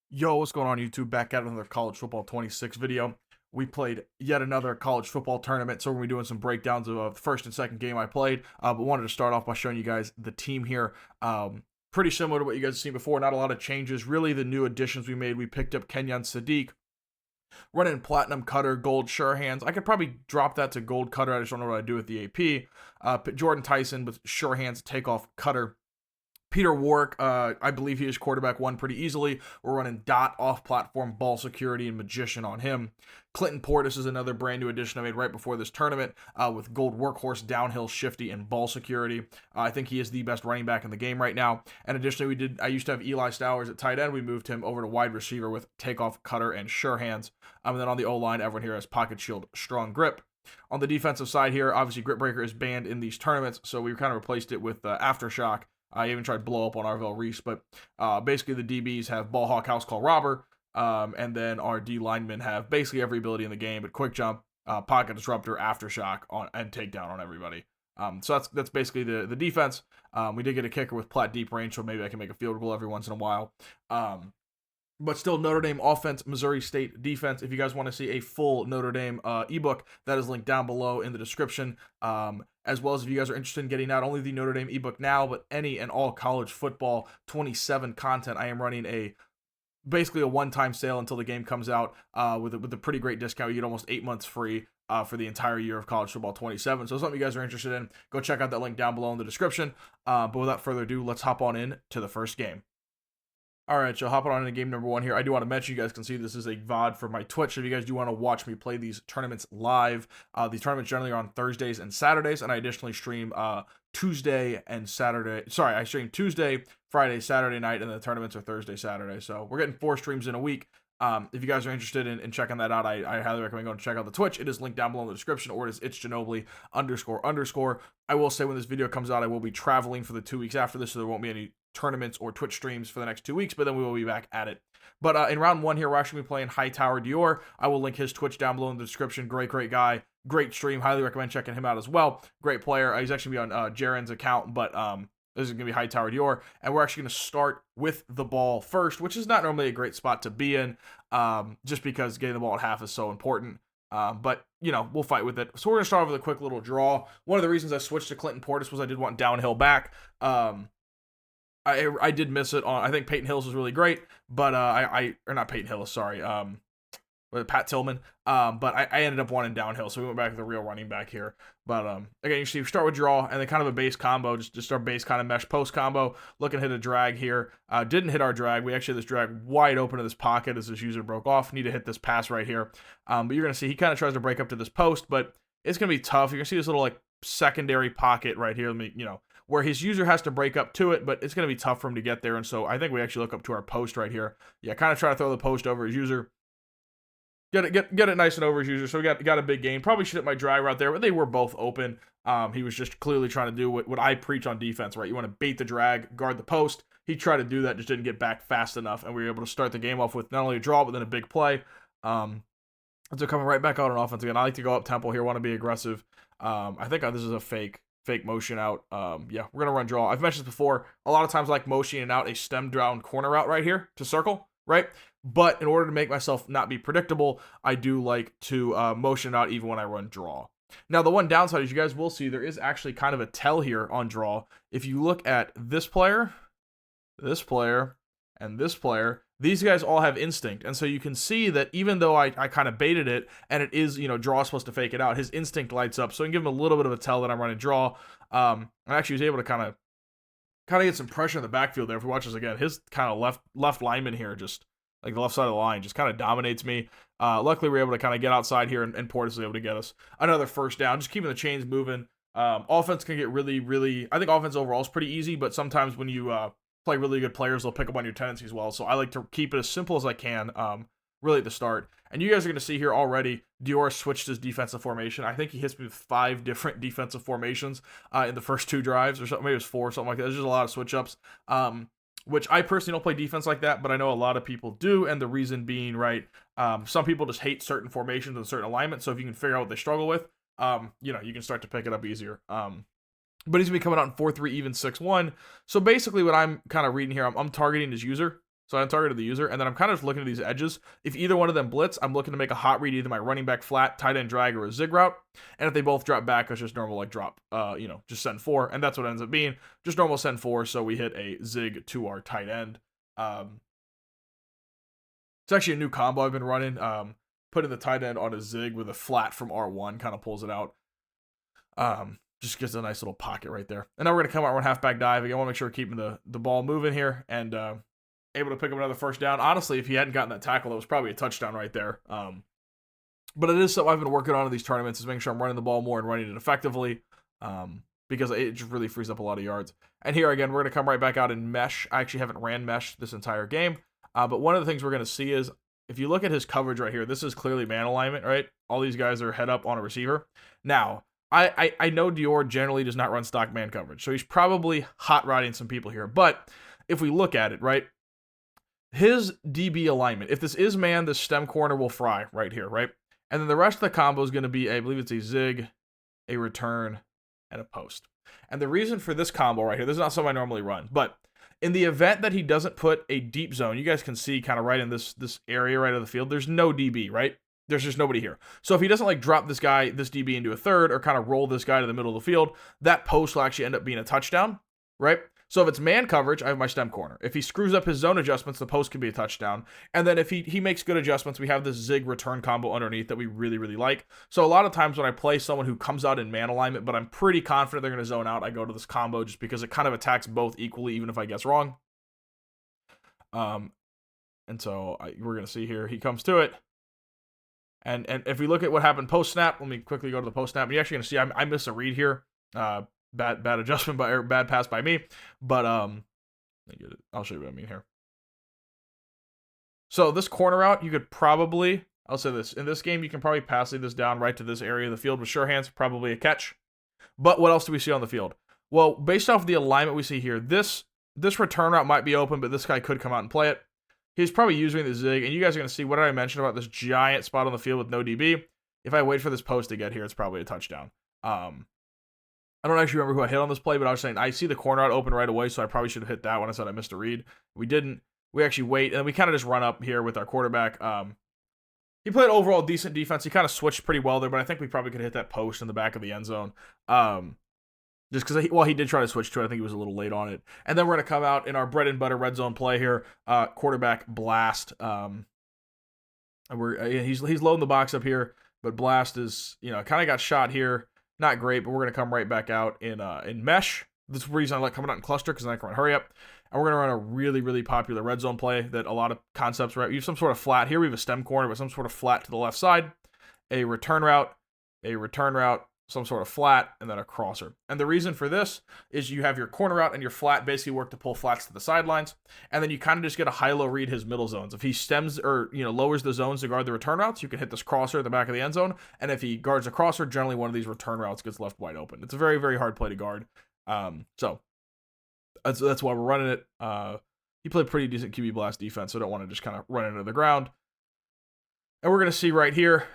Yo, what's going on YouTube? Back at another college football 26 video. We played yet another college football tournament, so we're going to be doing some breakdowns of the first and second game I played, but wanted to start off by showing you guys the team here. Pretty similar to what you guys have seen before, not a lot of changes. Really, the new additions we made, we picked up Kenyon Sadiq, running platinum cutter, gold sure hands. I could probably drop that to gold cutter. I just don't know what I do with the AP. Jordan Tyson with sure hands, takeoff cutter. Peter Warwick, I believe he is quarterback one pretty easily. We're running dot off-platform ball security and magician on him. Clinton Portis is another brand new addition I made right before this tournament with gold workhorse, downhill, shifty, and ball security. I think he is the best running back in the game right now. And additionally, I used to have Eli Stowers at tight end. We moved him over to wide receiver with takeoff, cutter, and sure hands. And then on the O-line, everyone here has pocket shield, strong grip. On the defensive side here, obviously Grip Breaker is banned in these tournaments, so we kind of replaced it with Aftershock. I even tried blow up on Arvell Reese, but basically the DBs have Ball Hawk, House Call Robber, and then our D linemen have basically every ability in the game, but quick jump, pocket disruptor, aftershock, and takedown on everybody. So that's basically the defense. We did get a kicker with plat deep range, so maybe I can make a field goal every once in a while. But still, Notre Dame offense, Missouri State defense. If you guys want to see a full Notre Dame ebook, that is linked down below in the description. As well as if you guys are interested in getting not only the Notre Dame ebook now, but any and all college football 27 content. I am running basically a one-time sale until the game comes out with a pretty great discount. You get almost 8 months free for the entire year of college football 27. So something you guys are interested in, go check out that link down below in the description. But without further ado, let's hop on in to the first game. All right, so hopping on into game number one here. I do want to mention, you guys can see this is a VOD for my Twitch. If you guys do want to watch me play these tournaments live, these tournaments generally are on Thursdays and Saturdays, and I additionally stream Tuesday and Saturday. Sorry, I stream Tuesday, Friday, Saturday night, and the tournaments are Thursday, Saturday. So we're getting 4 streams in a week. If you guys are interested in checking that out, I highly recommend going to check out the Twitch. It is linked down below in the description, or it is @Ginobili__. I will say when this video comes out, I will be traveling for the 2 weeks after this, so there won't be any tournaments or Twitch streams for the next 2 weeks, but then we will be back at it. But in round one here, we're actually playing Hightower Dior. I will link his Twitch down below in the description. Great guy. Great stream. Highly recommend checking him out as well. Great player. He's actually going to be on Jaren's account, but this is going to be Hightower Dior. And we're actually going to start with the ball first, which is not normally a great spot to be in, just because getting the ball at half is so important. But, you know, we'll fight with it. So we're going to start off with a quick little draw. One of the reasons I switched to Clinton Portis was I did want downhill back. I did miss it on. I think Peyton Hillis was really great, but or not Peyton Hillis, sorry, Pat Tillman. But I ended up wanting downhill, so we went back to the real running back here. But again, you see, we start with draw and then kind of a base combo, just our base kind of mesh post combo. Looking to hit a drag here. Didn't hit our drag. We actually had this drag wide open in this pocket as this user broke off. Need to hit this pass right here. But you're gonna see he kind of tries to break up to this post, but it's gonna be tough. You're gonna see this little like secondary pocket right here. Let me, where his user has to break up to it, but it's going to be tough for him to get there. And so I think we actually look up to our post right here. Yeah, kind of try to throw the post over his user. Get it nice and over his user. So we got a big gain. Probably should hit my drag right there, but they were both open. He was just clearly trying to do what I preach on defense, right? You want to bait the drag, guard the post. He tried to do that, just didn't get back fast enough, and we were able to start the game off with not only a draw, but then a big play. So coming right back out on offense again. I like to go up tempo here, want to be aggressive. I think this is a fake motion out. Yeah, we're gonna run draw. I've mentioned this before. A lot of times I like motioning out a stem down corner route right here to circle, right? But in order to make myself not be predictable, I do like to motion out even when I run draw. Now, the one downside, as you guys will see, there is actually kind of a tell here on draw. If you look at this player, and this player, these guys all have instinct. And so you can see that even though I kind of baited it, and it is, draw is supposed to fake it out, his instinct lights up. So I can give him a little bit of a tell that I'm running draw. I actually was able to kind of get some pressure in the backfield there. If we watch this again, his kind of left lineman here, just like the left side of the line, just kind of dominates me. Luckily, we were able to kind of get outside here, and Portis was able to get us another first down, just keeping the chains moving. Offense can get really, I think offense overall is pretty easy, but sometimes when you play really good players, they'll pick up on your tendencies well. So I like to keep it as simple as I can, really at the start. And you guys are going to see here already, Dior switched his defensive formation. I think he hits me with 5 different defensive formations in the first 2 drives, or something. Maybe it was 4, something like that. There's just a lot of switch ups, which I personally don't play defense like that, but I know a lot of people do. And the reason being, right, some people just hate certain formations and certain alignments. So if you can figure out what they struggle with, you can start to pick it up easier. But he's going to be coming out in 4-3, even 6-1. So basically what I'm kind of reading here, I'm targeting his user. So I targeted the user, and then I'm kind of looking at these edges. If either one of them blitz, I'm looking to make a hot read, either my running back flat, tight end drag, or a zig route. And if they both drop back, it's just normal like drop, just send 4. And that's what it ends up being. Just normal send 4, so we hit a zig to our tight end. It's actually a new combo I've been running. Putting the tight end on a zig with a flat from R1 kind of pulls it out. Just gives a nice little pocket right there. And now we're going to come out, run halfback dive. Again, I want to make sure we're keeping the ball moving here and able to pick up another first down. Honestly, if he hadn't gotten that tackle, that was probably a touchdown right there. But it is something I've been working on in these tournaments, is making sure I'm running the ball more and running it effectively, because it just really frees up a lot of yards. And here again, we're going to come right back out in mesh. I actually haven't ran mesh this entire game, but one of the things we're going to see is, if you look at his coverage right here, this is clearly man alignment, right? All these guys are head up on a receiver. Now, I know Dior generally does not run stock man coverage, so he's probably hot rodding some people here. But if we look at it, right, his DB alignment, if this is man, the stem corner will fry right here, right? And then the rest of the combo is going to be, I believe it's a zig, a return, and a post. And the reason for this combo right here, this is not something I normally run, but in the event that he doesn't put a deep zone, you guys can see kind of right in this area right of the field, there's no DB, right? There's just nobody here. So if he doesn't like drop this DB into a third, or kind of roll this guy to the middle of the field, that post will actually end up being a touchdown, right? So if it's man coverage, I have my stem corner. If he screws up his zone adjustments, the post can be a touchdown. And then if he makes good adjustments, we have this zig return combo underneath that we really, really like. So a lot of times when I play someone who comes out in man alignment, but I'm pretty confident they're going to zone out, I go to this combo just because it kind of attacks both equally, even if I guess wrong. And so we're going to see here, he comes to it. And if we look at what happened post-snap, let me quickly go to the post-snap. You're actually going to see I miss a read here. Bad adjustment or bad pass by me. But I'll show you what I mean here. So this corner route, you could probably, I'll say this, in this game, you can probably pass this down right to this area of the field with sure hands, probably a catch. But what else do we see on the field? Well, based off the alignment we see here, this return route might be open, but this guy could come out and play it. He's probably using the zig, and you guys are going to see, what did I mention about this giant spot on the field with no DB? If I wait for this post to get here, it's probably a touchdown. I don't actually remember who I hit on this play, but I was saying, I see the corner out open right away, so I probably should have hit that when I said I missed a read. We didn't. We actually wait, and we kind of just run up here with our quarterback. He played overall decent defense. He kind of switched pretty well there, but I think we probably could hit that post in the back of the end zone. Just because, he did try to switch to it. I think he was a little late on it. And then we're going to come out in our bread and butter red zone play here. Quarterback blast. And he's loading the box up here, but blast is, kind of got shot here. Not great, but we're going to come right back out in mesh. This is the reason I like coming out in cluster, because then I can run hurry up. And we're going to run a really, really popular red zone play that a lot of concepts, right? You have some sort of flat here. We have a stem corner, but some sort of flat to the left side. A return route, some sort of flat, and then a crosser. And the reason for this is you have your corner out and your flat basically work to pull flats to the sidelines, and then you kind of just get a high-low read his middle zones. If he stems or lowers the zones to guard the return routes, you can hit this crosser at the back of the end zone, and if he guards a crosser, generally one of these return routes gets left wide open. It's a very, very hard play to guard. So that's why we're running it. He played pretty decent QB blast defense, so I don't want to just kind of run into the ground. And we're going to see right here,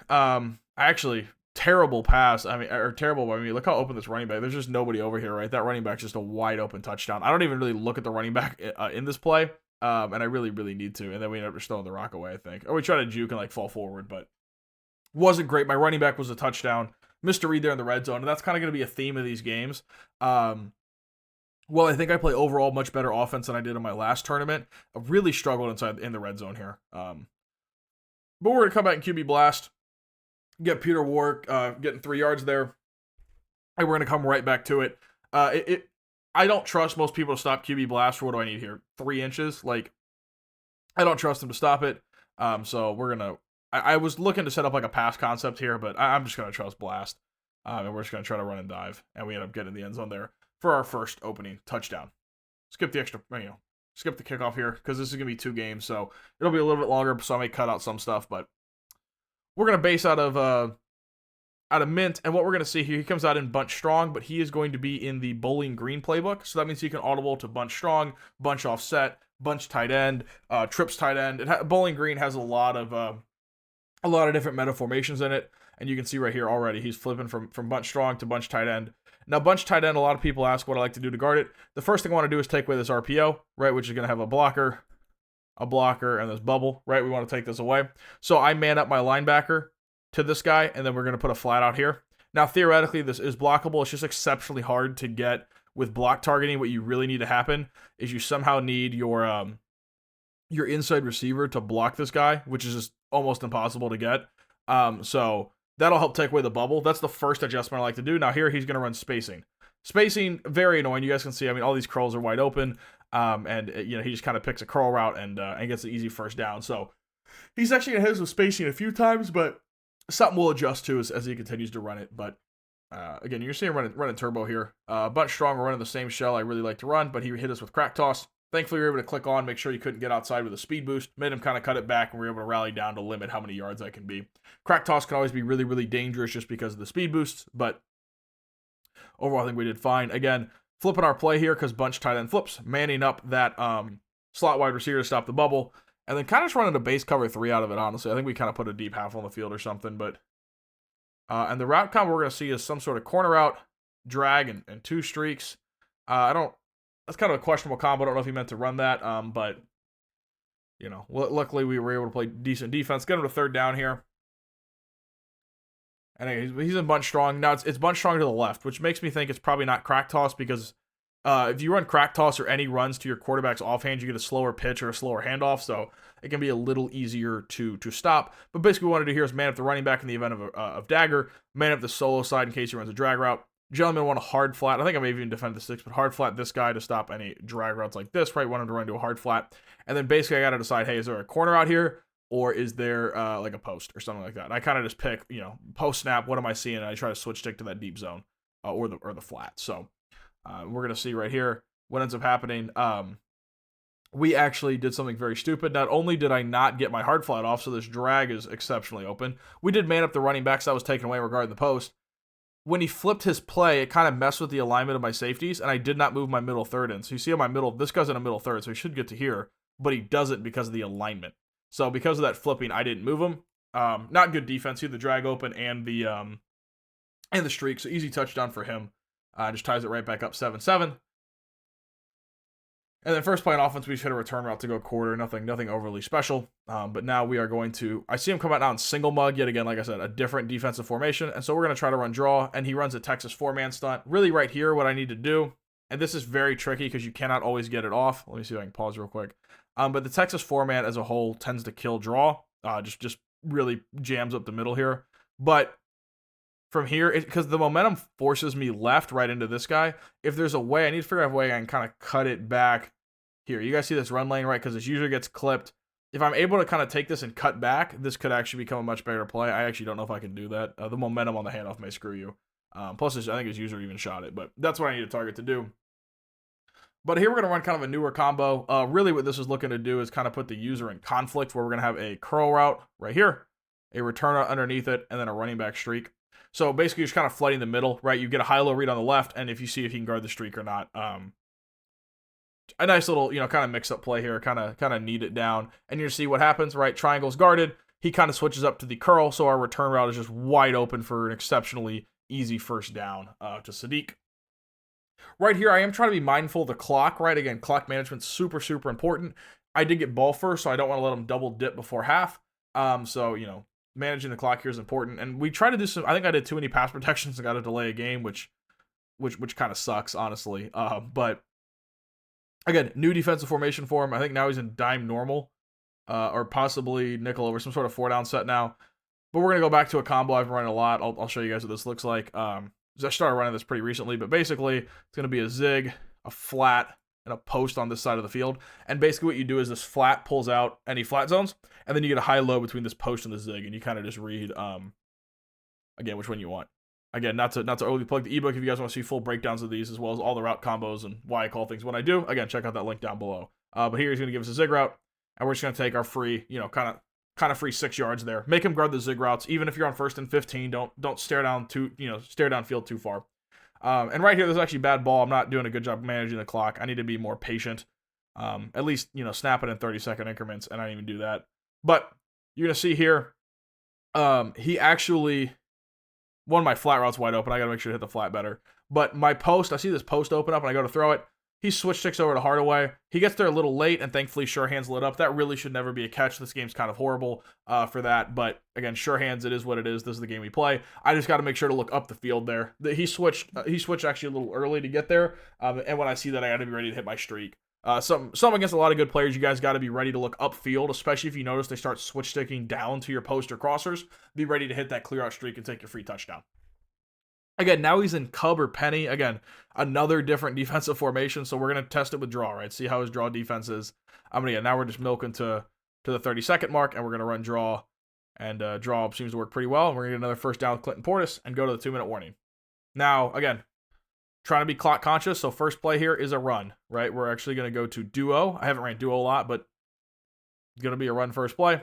actually, terrible pass. Terrible by me. Look how open this running back. There's just nobody over here, right? That running back's just a wide open touchdown. I don't even really look at the running back in this play, and I really, really need to. And then we end up just throwing the rock away, I think. Or we try to juke and fall forward, but wasn't great. My running back was a touchdown. Missed a read there in the red zone, and that's kind of going to be a theme of these games. Well, I think I play overall much better offense than I did in my last tournament. I really struggled in the red zone here. But we're going to come back in QB blast. Get Peter Warwick getting 3 yards there. And we're going to come right back to it. I don't trust most people to stop QB blast for, what do I need here? 3 inches? I don't trust them to stop it. So we're going to... I was looking to set up a pass concept here, but I'm just going to trust blast. And we're just going to try to run and dive. And we end up getting the end zone there for our first opening touchdown. Skip the skip the kickoff here, because this is going to be 2 games. So it'll be a little bit longer, so I may cut out some stuff, but we're going to base out of mint, and what we're going to see here, he comes out in bunch strong, but he is going to be in the bowling green playbook, so that means he can audible to bunch strong, bunch offset, bunch tight end, trips tight end. Bowling green has a lot of different meta formations in it, and you can see right here already, he's flipping from bunch strong to bunch tight end. Now, bunch tight end, a lot of people ask what I like to do to guard it. The first thing I want to do is take away this RPO, right, which is going to have a blocker, a blocker, and this bubble, right? We want to take this away. So I man up my linebacker to this guy, and then we're going to put a flat out here. Now, theoretically, this is blockable. It's just exceptionally hard to get with block targeting. What you really need to happen is you somehow need your inside receiver to block this guy, which is just almost impossible to get. So that'll help take away the bubble. That's the first adjustment I like to do. Now here he's going to run spacing. Spacing, very annoying. You guys can see, I mean, all these curls are wide open. And he just kind of picks a curl route and gets an easy first down. So he's actually going to hit us with spacing a few times, but something we'll adjust to as he continues to run it. But again, you're seeing him running turbo here. A bunch stronger, running the same shell I really like to run, but he hit us with crack toss. Thankfully, we were able to click on, make sure he couldn't get outside with a speed boost, made him kind of cut it back, and we were able to rally down to limit how many yards I can be. Crack toss can always be really, really dangerous just because of the speed boosts, but overall, I think we did fine. Again, flipping our play here because bunch tight end flips, manning up that slot wide receiver to stop the bubble, and then kind of just running a base cover 3 out of it, honestly. I think we kind of put a deep half on the field or something, but and the route combo we're going to see is some sort of corner route, drag, and 2 streaks. That's kind of a questionable combo. I don't know if he meant to run that, but, luckily we were able to play decent defense. Get him to 3rd down here. And he's in bunch strong. Now, it's bunch strong to the left, which makes me think it's probably not crack toss because if you run crack toss or any runs to your quarterback's offhand, you get a slower pitch or a slower handoff, so it can be a little easier to stop. But basically what we want to do here is man up the running back in the event of dagger, man up the solo side in case he runs a drag route. Gentlemen want a hard flat. I think I may even defend the 6, but hard flat this guy to stop any drag routes like this, right? Want him to run to a hard flat. And then basically I got to decide, hey, is there a corner out here? Or is there like a post or something like that? And I kind of just pick, post snap, what am I seeing? And I try to switch stick to that deep zone or the flat. So we're going to see right here what ends up happening. We actually did something very stupid. Not only did I not get my hard flat off, so this drag is exceptionally open. We did man up the running backs that was taken away regarding the post. When he flipped his play, it kind of messed with the alignment of my safeties, and I did not move my middle third in. So you see on my middle, this guy's in a middle third, so he should get to here, but he doesn't because of the alignment. So because of that flipping, I didn't move him. Not good defense. He had the drag open and the streak, so easy touchdown for him. Just ties it right back up 7-7. And then first play on offense, we just hit a return route to go quarter. Nothing overly special. But now we are going to... I see him come out now in single mug. Yet again, like I said, a different defensive formation. And so we're going to try to run draw. And he runs a Texas 4-man stunt. Really right here, what I need to do... And this is very tricky because you cannot always get it off. Let me see if I can pause real quick. But the Texas 4-man as a whole tends to kill draw. Just really jams up the middle here. But... from here, because the momentum forces me left right into this guy. If there's a way, I need to figure out a way I can kind of cut it back here. You guys see this run lane, right? Because this usually gets clipped. If I'm able to kind of take this and cut back, this could actually become a much better play. I actually don't know if I can do that. The momentum on the handoff may screw you. Plus, I think his user even shot it, but that's what I need a target to do. But here we're going to run kind of a newer combo. Really what this is looking to do is kind of put the user in conflict where we're going to have a curl route right here, a return route underneath it, and then a running back streak. So basically, you're just kind of flooding the middle, right? You get a high-low read on the left, and if you see if he can guard the streak or not. A nice little, kind of mix-up play here, kind of knead it down. And you see what happens, right? Triangle's guarded. He kind of switches up to the curl, so our return route is just wide open for an exceptionally easy first down to Sadiq. Right here, I am trying to be mindful of the clock, right? Again, clock management's super, super important. I did get ball first, so I don't want to let him double dip before half. Managing the clock here is important, and we try to do some. I think I did too many pass protections and got to delay a game, which kind of sucks, honestly. But again, new defensive formation for him. I think now he's in dime normal, or possibly nickel over some sort of 4-down set now. But we're gonna go back to a combo I've run a lot. I'll show you guys what this looks like. I started running this pretty recently, but basically it's gonna be a zig, a flat, and a post on this side of the field. And basically what you do is this flat pulls out any flat zones, and then you get a high-low between this post and the zig, and you kind of just read, again, which one you want. Again, not to overly plug the ebook if you guys want to see full breakdowns of these, as well as all the route combos and why I call things what I do. Again, check out that link down below. But here he's going to give us a zig route, and we're just going to take our free, kind of free 6 yards there. Make him guard the zig routes. Even if you're on 1st and 15, don't stare downfield too far. And right here, there's actually bad ball. I'm not doing a good job managing the clock. I need to be more patient. At least, snap it in 30-second increments, and I didn't even do that. But you're going to see here, he actually, one of my flat routes wide open. I got to make sure to hit the flat better. But my post, I see this post open up, and I go to throw it. He switch sticks over to Hardaway. He gets there a little late, and thankfully sure hands lit up. That really should never be a catch. This game's kind of horrible for that. But again, sure hands, it is what it is. This is the game we play. I just got to make sure to look up the field there. He switched actually a little early to get there. And when I see that, I got to be ready to hit my streak. Some against a lot of good players, you guys got to be ready to look upfield, especially if you notice they start switch sticking down to your post or crossers. Be ready to hit that clear out streak and take your free touchdown. Again, now he's in Cub or Penny. Again, another different defensive formation, so we're going to test it with draw, right? See how his draw defense is. Now we're just milking to the 30-second mark, and we're going to run draw, and draw seems to work pretty well. We're going to get another first down with Clinton Portis and go to the 2-minute warning. Now, again, trying to be clock conscious, so first play here is a run, right? We're actually going to go to duo. I haven't ran duo a lot, but it's going to be a run first play.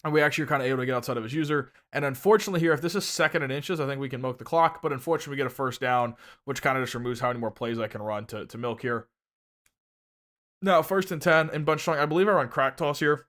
And we actually are kind of able to get outside of his user. And unfortunately here, if this is 2nd and inches, I think we can milk the clock. But unfortunately, we get a first down, which kind of just removes how many more plays I can run to milk here. Now, 1st and 10 in bunch strong. I believe I run crack toss here.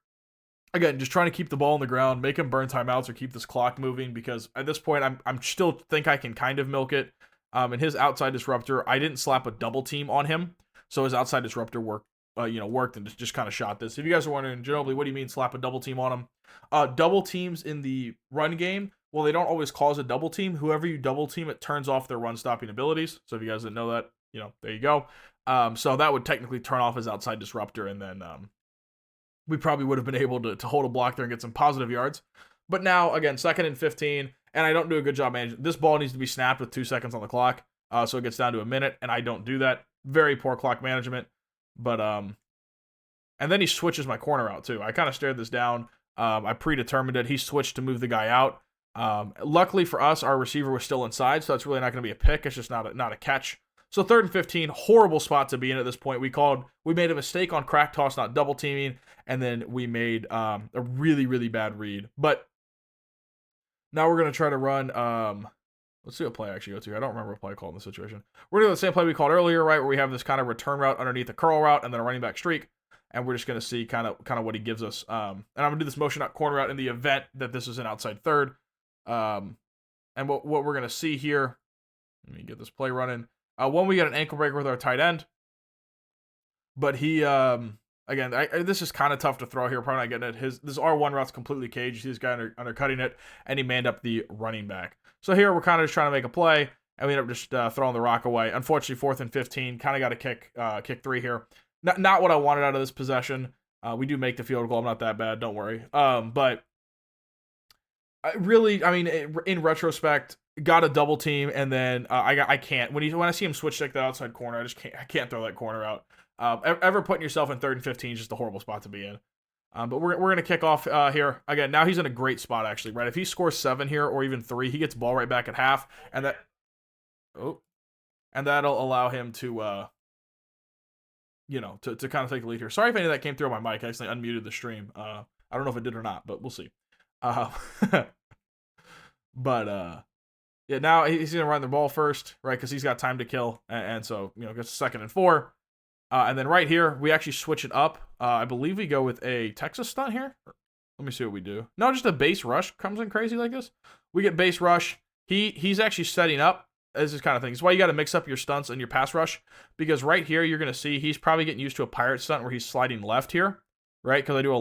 Again, just trying to keep the ball on the ground, make him burn timeouts or keep this clock moving. Because at this point, I'm still think I can kind of milk it. And his outside disruptor, I didn't slap a double team on him. So his outside disruptor worked and just kind of shot this. If you guys are wondering, Ginobili, what do you mean slap a double team on him? Double teams in the run game, well, they don't always cause a double team. Whoever you double team, it turns off their run stopping abilities. So if you guys didn't know that, there you go. So that would technically turn off his outside disruptor, and then we probably would have been able to hold a block there and get some positive yards. But now, again, 2nd and 15, and I don't do a good job managing. This ball needs to be snapped with 2 seconds on the clock, so it gets down to a minute, and I don't do that. Very poor clock management. But and then he switches my corner out too. I kind of stared this down. I predetermined it. He switched to move the guy out. Luckily for us, our receiver was still inside, so that's really not going to be a pick. It's just not a catch. So 3rd and 15, horrible spot to be in at this point. We made a mistake on crack toss, not double teaming, and then we made a really, really bad read. But now we're going to try to run. Let's see what play I actually go to. I don't remember what play I called in this situation. We're doing the same play we called earlier, right, where we have this kind of return route underneath a curl route and then a running back streak, and we're just going to see kind of what he gives us. And I'm going to do this motion out corner route in the event that this is an outside third. And what we're going to see here, let me get this play running. One, we get an ankle breaker with our tight end, but he, again, this is kind of tough to throw here. Probably not getting it. This R1 route's completely caged. You see this guy undercutting it, and he manned up the running back. So here we're kind of just trying to make a play, and we end up just throwing the rock away. Unfortunately, 4th and 15, kind of got to kick 3 here. Not what I wanted out of this possession. We do make the field goal. I'm not that bad. Don't worry. But in retrospect, got a double team, and then I can't. When I see him switch stick the outside corner, I can't throw that corner out. Ever putting yourself in 3rd and 15 is just a horrible spot to be in. But we're going to kick off here. Again, now he's in a great spot, actually, right? If he scores 7 here or even 3, he gets ball right back at half. And that'll allow him to, to kind of take the lead here. Sorry if any of that came through on my mic. I actually unmuted the stream. I don't know if it did or not, but we'll see. Yeah, now he's going to run the ball first, right? Because he's got time to kill. And so, gets 2nd and 4. And then right here, we actually switch it up. I believe we go with a Texas stunt here. Let me see what we do. No, just a base rush comes in crazy like this. We get base rush. He's actually setting up. This is kind of thing. It's why you got to mix up your stunts and your pass rush. Because right here, you're going to see he's probably getting used to a pirate stunt where he's sliding left here. Right? Because I do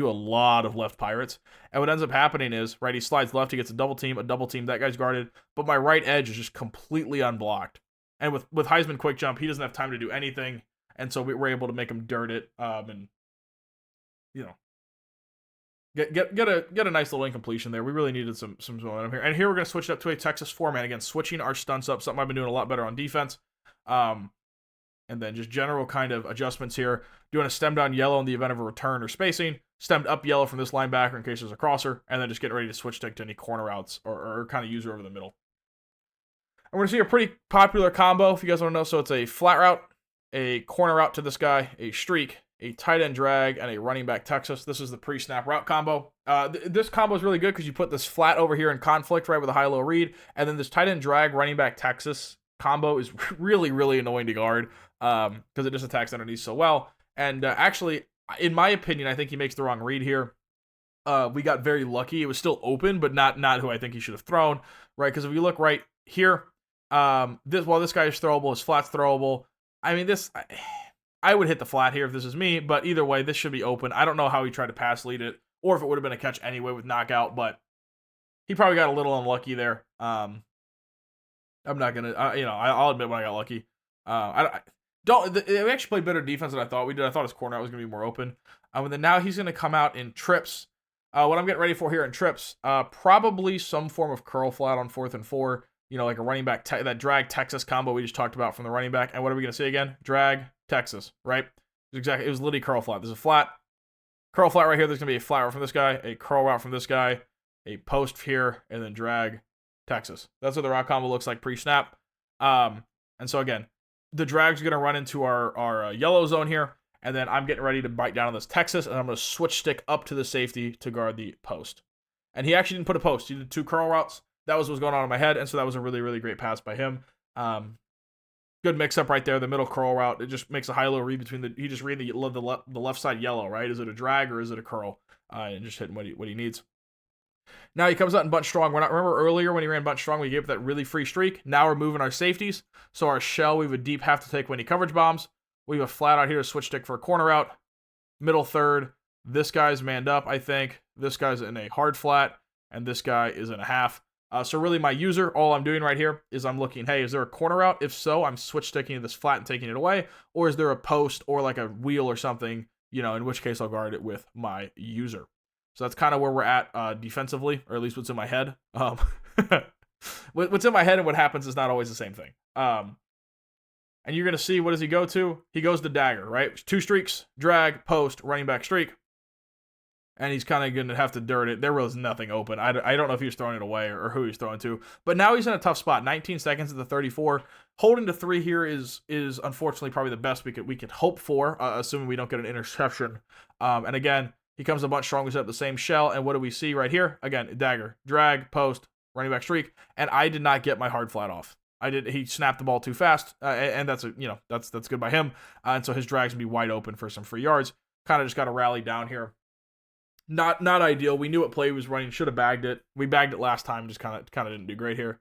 a lot of left pirates. And what ends up happening is, right, he slides left, he gets a double team, that guy's guarded. But my right edge is just completely unblocked. And with Heisman quick jump, he doesn't have time to do anything. And so we're able to make him dirt it, and get a nice little incompletion there. We really needed some momentum here. And here we're going to switch it up to a Texas 4-man. Again, switching our stunts up, something I've been doing a lot better on defense. And then just general kind of adjustments here. Doing a stem down yellow in the event of a return or spacing. Stemmed up yellow from this linebacker in case there's a crosser. And then just getting ready to switch stick to any corner routes or kind of user over the middle. And we're going to see a pretty popular combo, if you guys want to know. So it's a flat route, a corner route to this guy, a streak, a tight end drag, and a running back Texas. This is the pre-snap route combo. This combo is really good because you put this flat over here in conflict, right, with a high-low read, and then this tight end drag, running back Texas combo is really, really annoying to guard because it just attacks underneath so well. And actually, in my opinion, I think he makes the wrong read here. We got very lucky. It was still open, but not who I think he should have thrown, right? Because if you look right here, while this guy is throwable, his flat's throwable. I mean, I would hit the flat here if this is me, but either way, this should be open. I don't know how he tried to pass lead it, or if it would have been a catch anyway with knockout, but he probably got a little unlucky there. I'm not gonna, I'll admit when I got lucky. We actually played better defense than I thought we did. I thought his corner out was gonna be more open. And then now he's gonna come out in trips. What I'm getting ready for here in trips, probably some form of curl flat on 4th and 4. Like a running back, that drag Texas combo we just talked about from the running back. And what are we gonna see again? Drag Texas, right? It was literally curl flat. There's a flat, curl flat right here. There's gonna be a flat route from this guy, a curl route from this guy, a post here, and then drag Texas. That's what the route combo looks like pre-snap. And so again, the drag's going to run into our yellow zone here, and then I'm getting ready to bite down on this Texas, and I'm going to switch stick up to the safety to guard the post. And he actually didn't put a post. He did 2 curl routes. That was what was going on in my head, and so that was a really, really great pass by him. Good mix-up right there, the middle curl route. It just makes a high-low read between he just read the left side yellow, right? Is it a drag or is it a curl? And just hitting what he needs. Now he comes out in bunch strong. Remember earlier when he ran bunch strong, we gave that really free streak. Now we're moving our safeties. So our shell, we have a deep have to take when he coverage bombs. We have a flat out here to switch stick for a corner out. Middle third. This guy's manned up, I think. This guy's in a hard flat. And this guy is in a half. So really my user, all I'm doing right here is I'm looking, hey, is there a corner out? If so, I'm switch sticking to this flat and taking it away. Or is there a post or like a wheel or something, in which case I'll guard it with my user. So that's kind of where we're at defensively, or at least what's in my head. What's in my head and what happens is not always the same thing. And you're going to see, what does he go to? He goes to dagger, right? 2 streaks, drag, post, running back streak. And he's kind of going to have to dirt it. There was nothing open. I don't know if he was throwing it away or who he's throwing to. But now he's in a tough spot. 19 seconds at the 34. Holding to 3 here is unfortunately probably the best we could hope for, assuming we don't get an interception. And again, he comes a bunch strong. We set up the same shell. And what do we see right here? Again, dagger, drag, post, running back streak. And I did not get my hard flat off. He snapped the ball too fast. And that's good by him. And so his drag's going to be wide open for some free yards. Kind of just got to rally down here. Not ideal. We knew what play he was running. Should have bagged it. We bagged it last time. Just kind of didn't do great here.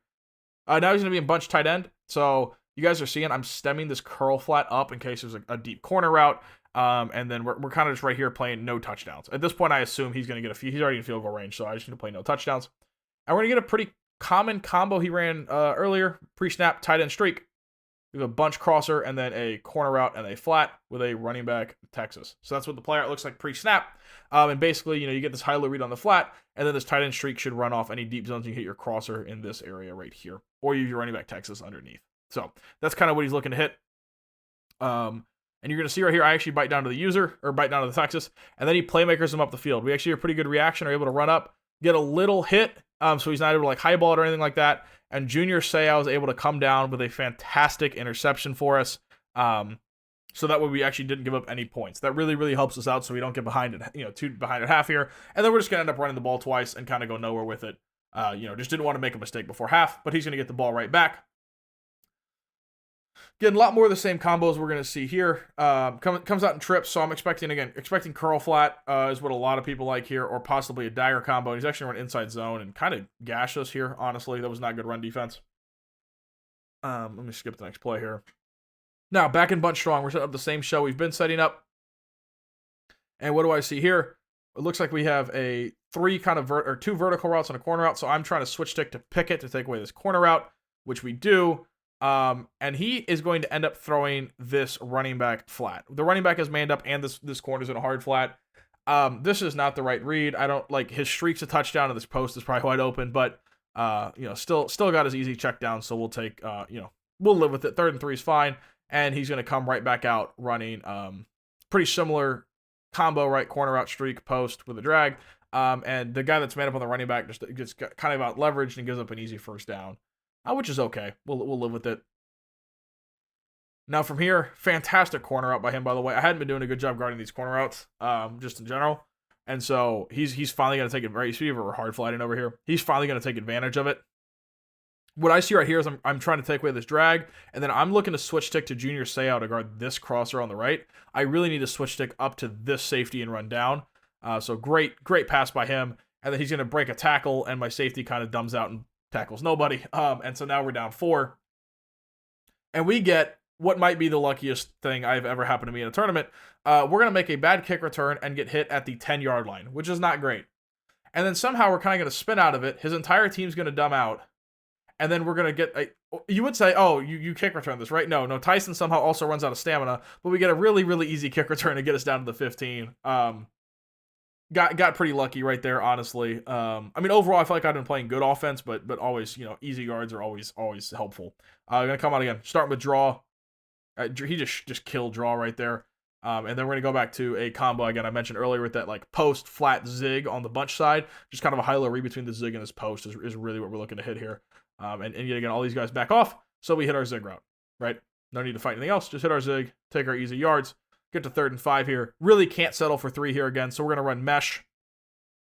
Now he's going to be in bunch tight end. So you guys are seeing I'm stemming this curl flat up in case there's a deep corner route. And then we're kind of just right here playing no touchdowns. At this point, I assume he's going to get he's already in field goal range, so I just need to play no touchdowns. And we're going to get a pretty common combo he ran earlier, pre-snap tight end streak. We have a bunch crosser and then a corner route and a flat with a running back Texas. So that's what the play out looks like pre-snap. And basically, you get this high-low read on the flat, and then this tight end streak should run off any deep zones. You hit your crosser in this area right here, or you have your running back Texas underneath. So that's kind of what he's looking to hit. And you're going to see right here, I actually bite down to the user, or bite down to the Texas, and then he playmakers him up the field. We actually have a pretty good reaction, are able to run up, get a little hit, so he's not able to like highball it or anything like that. And Junior Seau was able to come down with a fantastic interception for us. So that way we actually didn't give up any points. That really, really helps us out so we don't get behind it, 2 behind at half here. And then we're just going to end up running the ball twice and kind of go nowhere with it. Just didn't want to make a mistake before half, but he's going to get the ball right back. Getting a lot more of the same combos we're going to see here. Comes out in trips, so I'm expecting curl flat is what a lot of people like here, or possibly a dagger combo. He's actually run inside zone and kind of gashed us here, honestly. That was not good run defense. Let me skip the next play here. Now, back in bunch strong, we're setting up the same show we've been setting up. And what do I see here? It looks like we have a 2 vertical routes and a corner route, so I'm trying to switch stick to Pickett to take away this corner route, which we do. And he is going to end up throwing this running back flat. The running back is manned up, and this corner's in a hard flat. This is not the right read. I don't like his streak's a touchdown, and this post is probably wide open, but still got his easy check down. So we'll take we'll live with it. 3rd and 3 is fine, and he's going to come right back out running pretty similar combo, right? Corner route, streak, post with a drag. And the guy that's manned up on the running back just gets kind of out leveraged and gives up an easy first down. Which is okay. We'll live with it. Now from here, fantastic corner out by him, by the way. I hadn't been doing a good job guarding these corner outs, just in general. And so he's finally going to take it. Right, see, we're hard flighting over here. He's finally going to take advantage of it. What I see right here is I'm trying to take away this drag, and then I'm looking to switch stick to Junior Seau to guard this crosser on the right. I really need to switch stick up to this safety and run down. So great pass by him. And then he's going to break a tackle, and my safety kind of dumbs out and tackles nobody. And so now we're down 4. And we get what might be the luckiest thing I've ever happened to me in a tournament. We're going to make a bad kick return and get hit at the 10-yard line, which is not great. And then somehow we're kind of going to spin out of it. His entire team's going to dumb out. And then we're going to get you would say, oh, you kick return this, right? No, Tyson somehow also runs out of stamina, but we get a really, really easy kick return to get us down to the 15. Got pretty lucky right there, honestly. I mean, overall, I feel like I've been playing good offense, but always, easy yards are always helpful. Gonna come out again, starting with draw. He just killed draw right there. And then we're gonna go back to a combo again. I mentioned earlier with that like post flat zig on the bunch side, just kind of a high-low read between the zig and this post is really what we're looking to hit here. And yet again, all these guys back off, so we hit our zig route, right? No need to fight anything else. Just hit our zig, take our easy yards, get to 3rd and 5 here. Really can't settle for 3 here again, so we're going to run mesh.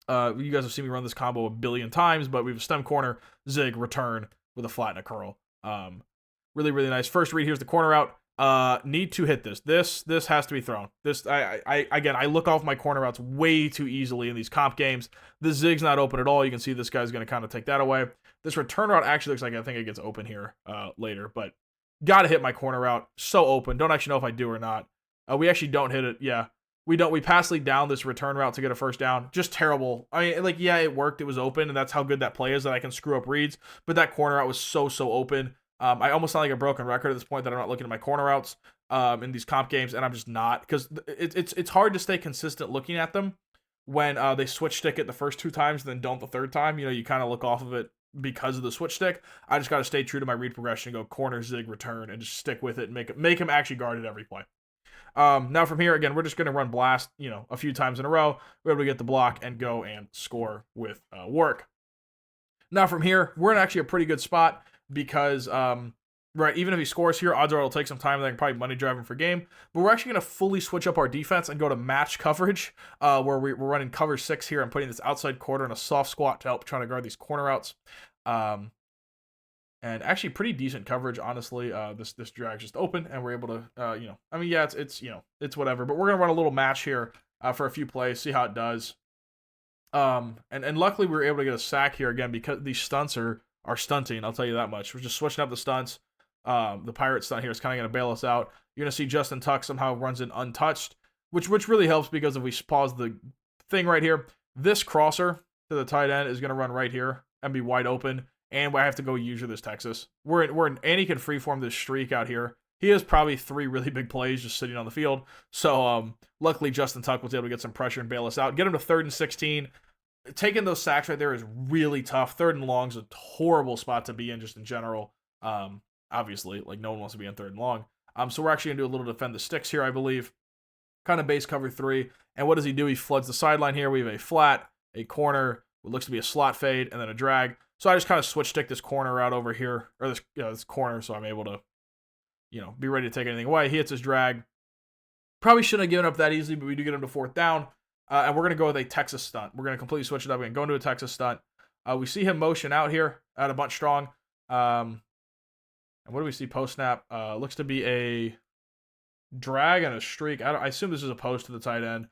You guys have seen me run this combo a billion times, but we have a stem corner, zig, return with a flat and a curl. Really, really nice. First read, here's the corner route. Need to hit this. This has to be thrown. I look off my corner routes way too easily in these comp games. The zig's not open at all. You can see this guy's going to kind of take that away. This return route actually looks like I think it gets open here later, but got to hit my corner route. So open. Don't actually know if I do or not. We actually don't hit it. Yeah, we don't. We pass lead down this return route to get a first down. Just terrible. I mean, yeah, it worked. It was open, and that's how good that play is, that I can screw up reads. But that corner route was so open. I almost sound like a broken record at this point that I'm not looking at my corner routes in these comp games, and I'm just not, because it's hard to stay consistent looking at them when they switch stick it the first 2 times and then don't the 3rd time. You kind of look off of it because of the switch stick. I just got to stay true to my read progression and go corner, zig, return, and just stick with it and make him actually guard it every play. Now from here, again, we're just going to run blast, a few times in a row. We're able to get the block and go and score with work. Now from here, we're in actually a pretty good spot because, right, even if he scores here, odds are it'll take some time, and I can probably money drive him for game. But we're actually going to fully switch up our defense and go to match coverage, where we're running cover 6 here and putting this outside quarter in a soft squat to help trying to guard these corner routes. And actually pretty decent coverage, honestly. This drag's just open, and we're able to, it's whatever. But we're going to run a little match here for a few plays, see how it does. And luckily we were able to get a sack here again because these stunts are stunting, I'll tell you that much. We're just switching up the stunts. The pirate stunt here is kind of going to bail us out. You're going to see Justin Tuck somehow runs in untouched, which really helps because if we pause the thing right here, this crosser to the tight end is going to run right here and be wide open. And I have to go user this Texas. And he can freeform this streak out here. He has probably 3 really big plays just sitting on the field. So luckily Justin Tuck was able to get some pressure and bail us out. Get him to 3rd and 16. Taking those sacks right there is really tough. 3rd and long is a horrible spot to be in just in general. Obviously, like no one wants to be in 3rd and long. So we're actually going to do a little defend the sticks here, I believe. Kind of base cover 3. And what does he do? He floods the sideline here. We have a flat, a corner, what looks to be a slot fade, and then a drag. So I just kind of switch stick this corner out over here, or this corner, so I'm able to, be ready to take anything away. He hits his drag. Probably shouldn't have given up that easily, but we do get him to 4th down. And we're going to go with a Texas stunt. We're going to completely switch it up. We're going to go into a Texas stunt. We see him motion out here at a bunch strong. And what do we see post snap? Looks to be a drag and a streak. I assume this is a post to the tight end.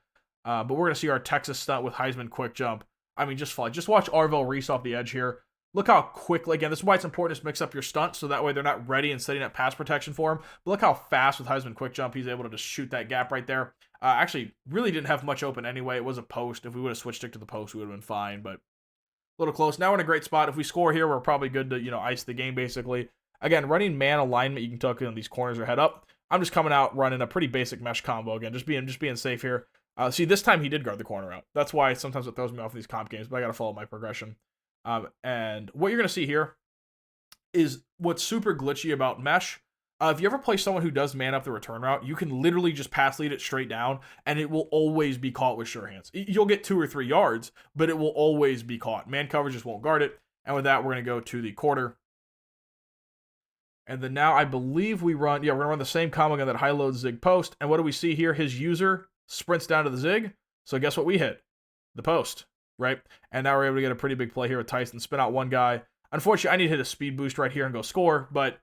But we're going to see our Texas stunt with Heisman quick jump. I mean, just fly. Just watch Arvell Reese off the edge here. Look how quickly, again, this is why it's important to mix up your stunts, so that way they're not ready and setting up pass protection for him. But look how fast with Heisman quick jump, he's able to just shoot that gap right there. Actually, really didn't have much open anyway. It was a post. If we would have switched stick to the post, we would have been fine, but a little close. Now we're in a great spot. If we score here, we're probably good to, ice the game, basically. Again, running man alignment, you can tuck in these corners are head up. I'm just coming out running a pretty basic mesh combo again, just being safe here. See, this time he did guard the corner out. That's why sometimes it throws me off in these comp games, but I got to follow my progression. And what you're going to see here is what's super glitchy about mesh. If you ever play someone who does man up the return route, you can literally just pass lead it straight down, and it will always be caught with sure hands. You'll get 2 or 3 yards, but it will always be caught. Man coverage just won't guard it. And with that, we're going to go to the quarter. And then now I believe we're going to run the same combo on that high load zig post. And what do we see here? His user sprints down to the zig. So guess what we hit? The post, right? And now we're able to get a pretty big play here with Tyson. Spin out one guy. Unfortunately, I need to hit a speed boost right here and go score, but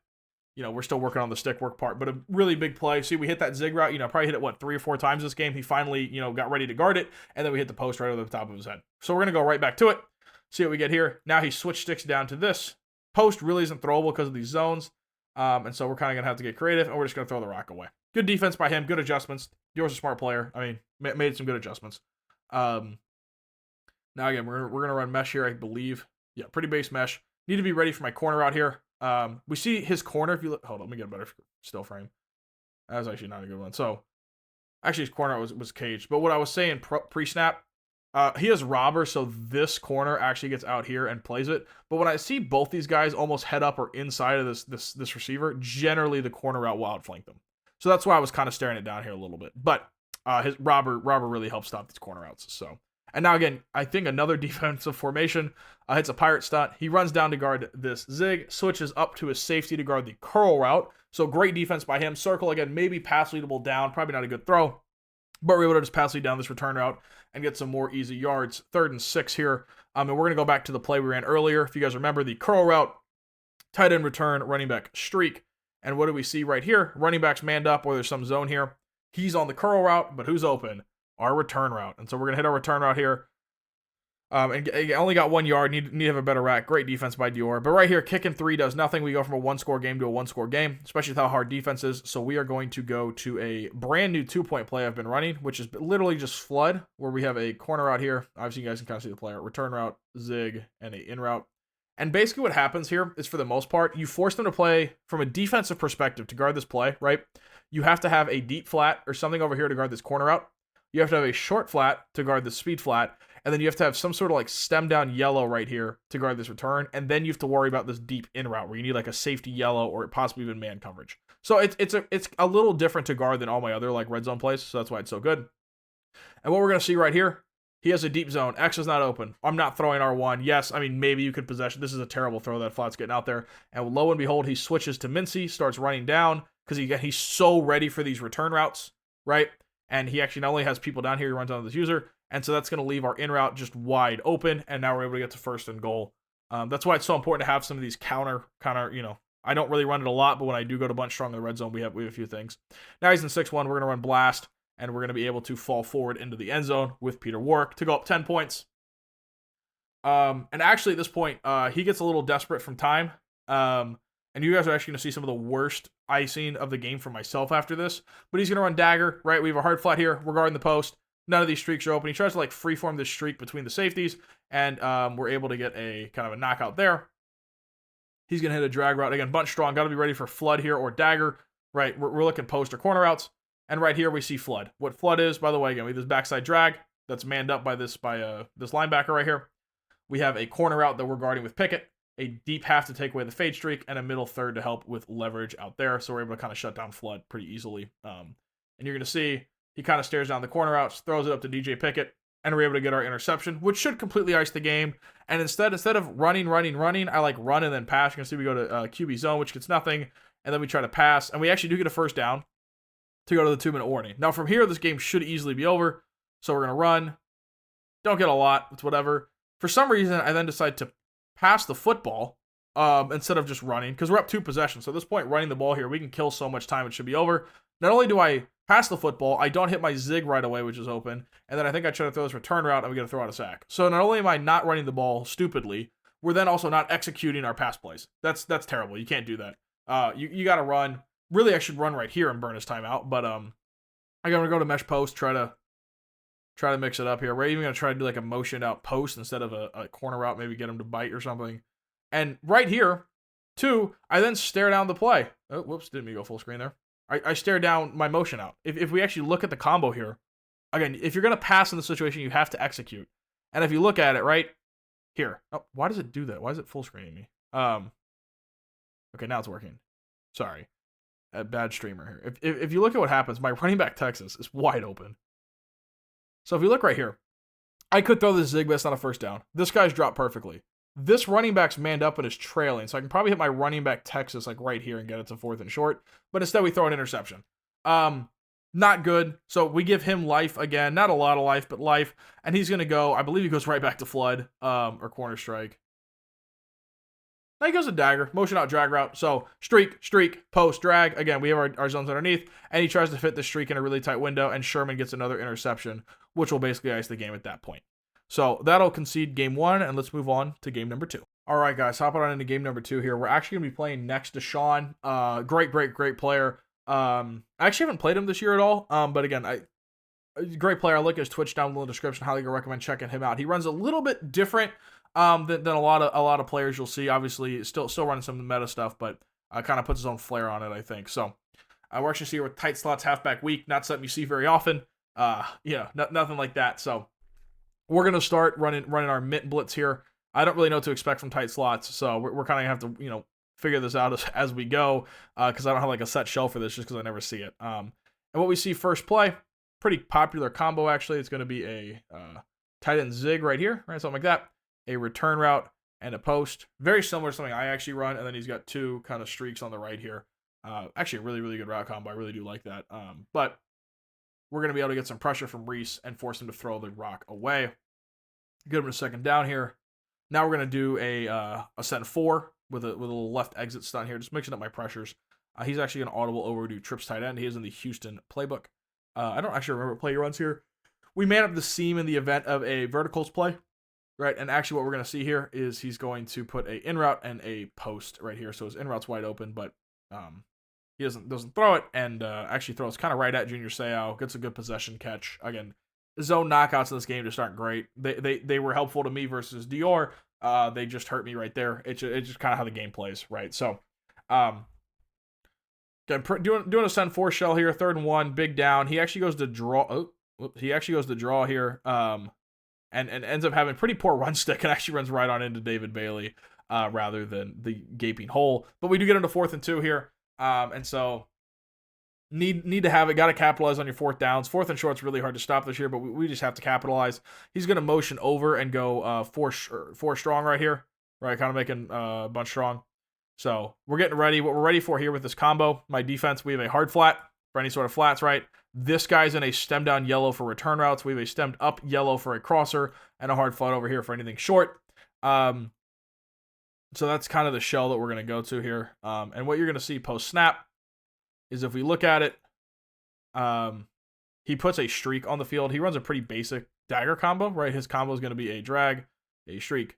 we're still working on the stick work part. But a really big play. See, we hit that zig route, probably hit it, 3 or 4 times this game. He finally, got ready to guard it, and then we hit the post right over the top of his head. So we're going to go right back to it. See what we get here. Now he switch sticks down to this. Post really isn't throwable because of these zones. And so we're kind of going to have to get creative, and we're just going to throw the rock away. Good defense by him. Good adjustments. Dior's a smart player. I mean, made some good adjustments. Now, again, we're going to run mesh here, I believe. Yeah, pretty base mesh. Need to be ready for my corner out here. We see his corner. If you look, hold on, let me get a better still frame. That was actually not a good one. So, actually, his corner was caged. But what I was saying pre-snap, he has robber, so this corner actually gets out here and plays it. But when I see both these guys almost head up or inside of this receiver, generally the corner route will outflank them. So that's why I was kind of staring it down here a little bit. But his robber really helps stop these corner routes. So, and now again, I think another defensive formation hits a pirate stunt. He runs down to guard this zig, switches up to his safety to guard the curl route. So great defense by him. Circle again, maybe pass leadable down, probably not a good throw. But we're able to just pass lead down this return route and get some more easy yards. 3rd and 6 here. And we're going to go back to the play we ran earlier. If you guys remember, the curl route, tight end return, running back streak. And what do we see right here? Running back's manned up, or there's some zone here. He's on the curl route, but who's open? Our return route. And so we're going to hit our return route here. And only got 1 yard. Need to have a better rack. Great defense by Dior. But right here, kicking 3 does nothing. We go from a 1-score game to a 1-score game, especially with how hard defense is. So we are going to go to a brand new 2-point play I've been running, which is literally just flood, where we have a corner out here. Obviously, you guys can kind of see the player. Return route, zig, and a in route. And basically what happens here is, for the most part, you force them to play from a defensive perspective to guard this play, right? You have to have a deep flat or something over here to guard this corner out. You have to have a short flat to guard the speed flat. And then you have to have some sort of like stem down yellow right here to guard this return. And then you have to worry about this deep in route where you need like a safety yellow or possibly even man coverage. So it's a little different to guard than all my other like red zone plays. So that's why it's so good. And what we're going to see right here, he has a deep zone. X is not open. I'm not throwing R1. Yes, I mean, maybe you could possession. This is a terrible throw. That flat's getting out there. And lo and behold, he switches to Mincy, starts running down because he's so ready for these return routes, right? And he actually not only has people down here, he runs onto this user. And so that's going to leave our in route just wide open. And now we're able to get to 1st and goal. That's why it's so important to have some of these counter, I don't really run it a lot, but when I do go to bunch strong in the red zone, we have a few things. Now he's in 6-1. We're going to run blast, and we're going to be able to fall forward into the end zone with Peter Warwick to go up 10 points. And actually at this point, he gets a little desperate from time. And you guys are actually going to see some of the worst icing of the game for myself after this. But he's going to run dagger, right? We have a hard flat here. We're guarding the post. None of these streaks are open. He tries to like freeform this streak between the safeties, and we're able to get a kind of a knockout there. He's going to hit a drag route. Again, bunch strong. Got to be ready for flood here or dagger, right? We're looking post or corner routes. And right here we see flood. What flood is, by the way, again, we have this backside drag that's manned up by this linebacker right here. We have a corner route that we're guarding with Pickett, a deep half to take away the fade streak, and a middle third to help with leverage out there. So we're able to kind of shut down flood pretty easily. And you're going to see he kind of stares down the corner routes, throws it up to DJ Pickett, and we're able to get our interception, which should completely ice the game. And instead of running, I like run and then pass. You can see we go to QB zone, which gets nothing, and then we try to pass, and we actually do get a 1st down to go to the 2-minute warning. Now from here, this game should easily be over. So we're going to run. Don't get a lot. It's whatever. For some reason, I then decide to pass the football instead of just running, because we're up 2 possessions. So at this point, running the ball here, we can kill so much time. It should be over. Not only do I pass the football, I don't hit my zig right away, which is open. And then I think I try to throw this return route, and we get to throw out a sack. So not only am I not running the ball stupidly, we're then also not executing our pass plays. That's terrible. You can't do that. You got to run. Really, I should run right here and burn his timeout. But I'm going to go to mesh post, try to mix it up here. We're even going to try to do like a motion out post instead of a corner route, maybe get him to bite or something. And right here, too, I then stare down the play. Oh, whoops, didn't mean to go full screen there. I stare down my motion out. If we actually look at the combo here, again, if you're going to pass in the situation, you have to execute. And if you look at it right here, oh, why does it do that? Why is it full screening me? Okay, now it's working. Sorry. A bad streamer here. If you look at what happens, my running back Texas is wide open. So if you look right here, I could throw this zig, but it's not a 1st down. This guy's dropped perfectly. This running back's manned up and is trailing, so I can probably hit my running back Texas like right here and get it to 4th and short. But instead, we throw an interception. Not good. So we give him life again. Not a lot of life, but life. And he's going to go, I believe he goes right back to flood or corner strike. Now he goes to dagger, motion out drag route. So streak, post, drag. Again, we have our zones underneath, and he tries to fit the streak in a really tight window, and Sherman gets another interception, which will basically ice the game at that point. So that'll concede game 1, and let's move on to game number 2. All right, guys, hopping on into game number 2 here. We're actually going to be playing next to Sean. Great player. I actually haven't played him this year at all. But again, great player. I'll link his Twitch down below in the description. Highly recommend checking him out. He runs a little bit different than a lot of players you'll see. Obviously, still running some of the meta stuff, but kind of puts his own flair on it, I think. So we're actually here with tight slots, halfback weak. Not something you see very often. Nothing like that. So we're gonna start running our mint blitz here. I don't really know what to expect from tight slots, so we're kind of have to figure this out as we go, because I don't have like a set shell for this just because I never see it. And what we see first play, pretty popular combo actually. It's going to be a tight end zig right here, right, something like that. A return route and a post, very similar to something I actually run. And then he's got 2 kind of streaks on the right here. Actually, a really good route combo. I really do like that. But we're going to be able to get some pressure from Reese and force him to throw the rock away. Get him to second down here. Now we're going to do a send 4 with a little left exit stun here, just mixing up my pressures. He's actually an audible overdue trips tight end. He is in the Houston playbook. I don't actually remember what play he runs here. We man up the seam in the event of a verticals play, right? And actually what we're going to see here is he's going to put a in route and a post right here. So his in route's wide open, but he doesn't throw it, and actually throws kind of right at Junior Seau. Gets a good possession catch. Again, zone knockouts in this game just aren't great. They were helpful to me versus Dior. They just hurt me right there. It's just kind of how the game plays, right? So, again, doing a send 4 shell here, 3rd and 1, big down. He actually goes to draw. He actually goes to draw here. And ends up having pretty poor run stick and actually runs right on into David Bailey, rather than the gaping hole. But we do get into 4th and 2 here. And so need to have it. Got to capitalize on your 4th downs. 4th and short's really hard to stop this year, but we just have to capitalize. He's going to motion over and go 4 strong right here, right? Kind of making a bunch strong. So we're getting ready. What we're ready for here with this combo, my defense, we have a hard flat for any sort of flats, right? This guy's in a stem down yellow for return routes. We have a stemmed up yellow for a crosser and a hard flat over here for anything short. So that's kind of the shell that we're going to go to here. And what you're going to see post snap is if we look at it, he puts a streak on the field. He runs a pretty basic dagger combo, right? His combo is going to be a drag, a streak,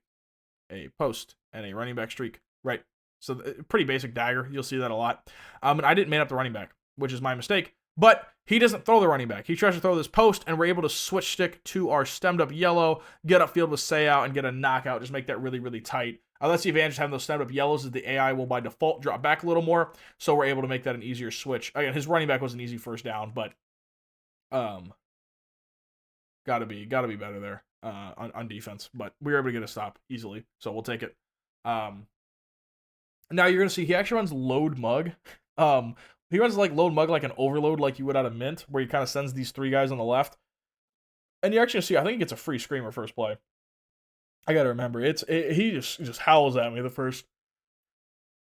a post, and a running back streak, right? So pretty basic dagger. You'll see that a lot. And I didn't man up the running back, which is my mistake. But he doesn't throw the running back. He tries to throw this post, and we're able to switch stick to our stemmed up yellow, get upfield with Seau, and get a knockout. Just make that really tight. That's the advantage of having those stemmed up yellows, is the AI will by default drop back a little more, so we're able to make that an easier switch. Again, his running back was an easy first down, but gotta be better there on defense. But we were able to get a stop easily, so we'll take it. Now you're gonna see he actually runs load mug. He runs like load mug like an overload like you would out of Mint, where he kind of sends these 3 guys on the left. And you actually see, I think he gets a free screamer first play. I gotta remember, he just howls at me the first.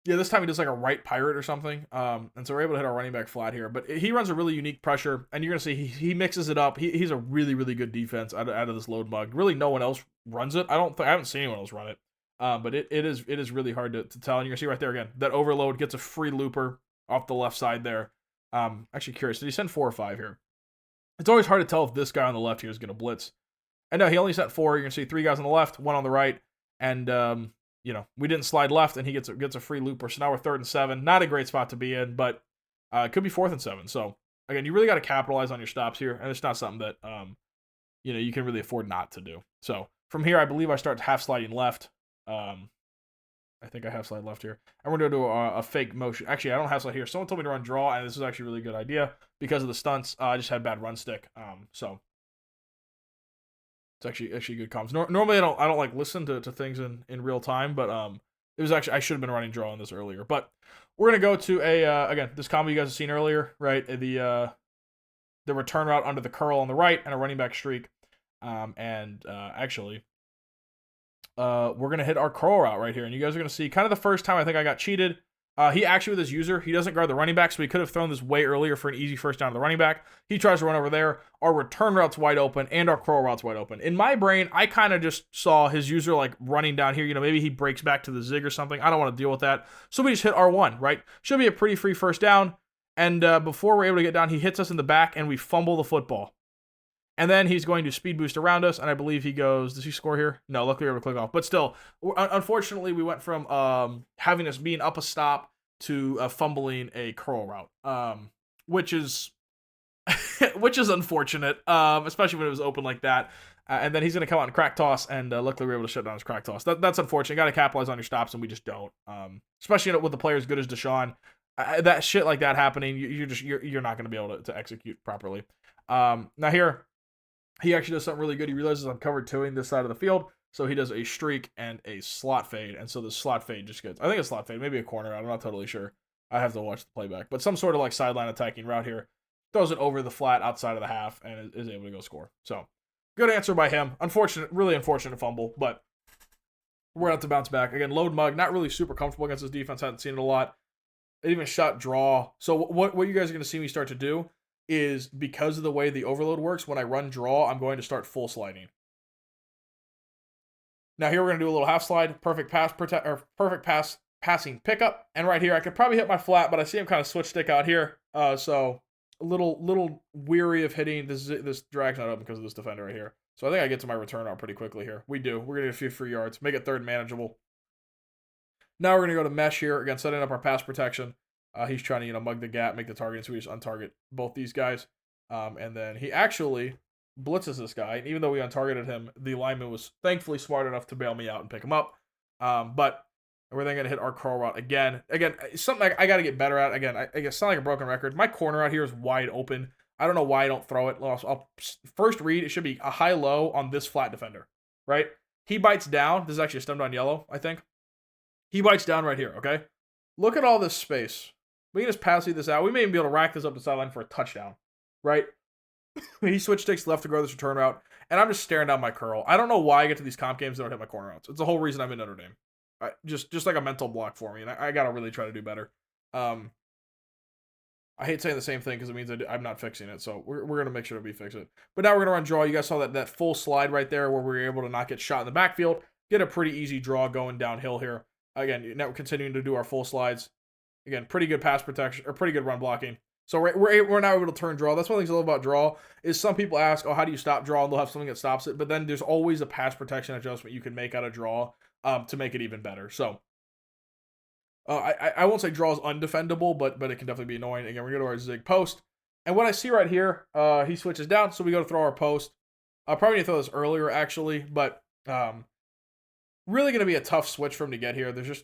Yeah, this time he does like a right pirate or something. And so we're able to hit our running back flat here. But he runs a really unique pressure, and you're gonna see he mixes it up. He's a really good defense out of this load mug. Really, no one else runs it. I haven't seen anyone else run it. But it is really hard to tell. And you're gonna see right there again, that overload gets a free looper off the left side there. Actually curious, did he send 4 or 5 here? It's always hard to tell if this guy on the left here is gonna blitz. And no, he only sent 4. You're gonna see 3 guys on the left, 1 on the right, and we didn't slide left, and he gets a free looper. So now we're 3rd and 7. Not a great spot to be in, but it could be 4th and 7. So again, you really got to capitalize on your stops here, and it's not something that you can really afford not to do. So from here, I believe I start half sliding left. I think I half slide left here, and we're gonna do a fake motion. Actually, I don't half slide here. Someone told me to run draw, and this is actually a really good idea because of the stunts. I just had bad run stick. So it's actually good comms. Normally I don't like listen to things in real time, but it was actually, I should have been running draw on this earlier. But we're gonna go to again, this combo you guys have seen earlier, right? The return route under the curl on the right and a running back streak. Actually, we're gonna hit our curl route right here, and you guys are gonna see kind of the first time I think I got cheated. He actually, with his user, he doesn't guard the running back, so he could have thrown this way earlier for an easy first down to the running back. He tries to run over there. Our return route's wide open, and our curl route's wide open. In my brain, I kind of just saw his user like running down here. Maybe he breaks back to the zig or something. I don't want to deal with that. So we just hit R1, right? Should be a pretty free first down. And before we're able to get down, he hits us in the back, and we fumble the football. And then he's going to speed boost around us, and I believe he goes, does he score here? No, luckily we were able to click off. But still, unfortunately, we went from having us being up a stop to fumbling a curl route, which is which is unfortunate, especially when it was open like that. And then he's going to come out and crack toss, and luckily we were able to shut down his crack toss. That's unfortunate. You got to capitalize on your stops, and we just don't. Especially with the player as good as Deshaun, that shit like that happening, you're not going to be able to execute properly. Now here, he actually does something really good. He realizes I'm covered twoing this side of the field, so he does a streak and a slot fade, and so the slot fade just gets, I think it's slot fade, maybe a corner out. I'm not totally sure. I have to watch the playback, but some sort of like sideline attacking route here. Throws it over the flat outside of the half and is able to go score. So good answer by him. Really unfortunate fumble, but we're going to have to bounce back. Again, load mug, not really super comfortable against this defense. Hadn't seen it a lot. It even shot draw. So what you guys are going to see me start to do is, because of the way the overload works, when I run draw, I'm going to start full sliding. Now here we're going to do a little half slide, perfect passing pickup. And right here, I could probably hit my flat, but I see him kind of switch stick out here. So a little weary of hitting this drag's not open because of this defender right here. So I think I get to my return out pretty quickly here. We do. We're going to get a few free yards, make it third manageable. Now we're going to go to mesh here, again, setting up our pass protection. He's trying to, mug the gap, make the target, so we just untarget both these guys. And then he actually blitzes this guy. And even though we untargeted him, the lineman was thankfully smart enough to bail me out and pick him up. But we're then going to hit our curl route again. Again, something I got to get better at. Again, I guess it's not like a broken record. My corner out here is wide open. I don't know why I don't throw it. I'll first read, it should be a high-low on this flat defender, right? He bites down. This is actually a stemmed on yellow, I think. He bites down right here, okay? Look at all this space. We can just pass this out. We may even be able to rack this up the sideline for a touchdown, right? He switch sticks left to go this return route, and I'm just staring down my curl. I don't know why I get to these comp games and don't hit my corner routes. It's the whole reason I'm in Notre Dame. Just like a mental block for me, and I got to really try to do better. I hate saying the same thing because it means I'm not fixing it, so we're going to make sure that we fix it. But now we're going to run draw. You guys saw that full slide right there where we were able to not get shot in the backfield, get a pretty easy draw going downhill here. Again, now we're continuing to do our full slides. Again, pretty good pass protection, or pretty good run blocking. So we're now able to turn draw. That's one of the things I love about draw is some people ask, oh, how do you stop draw? And they'll have something that stops it. But then there's always a pass protection adjustment you can make out of draw to make it even better. So I won't say draw is undefendable, but it can definitely be annoying. Again, we go to our zig post. And what I see right here, he switches down, so we go to throw our post. I probably need to throw this earlier, actually, but really going to be a tough switch for him to get here. There's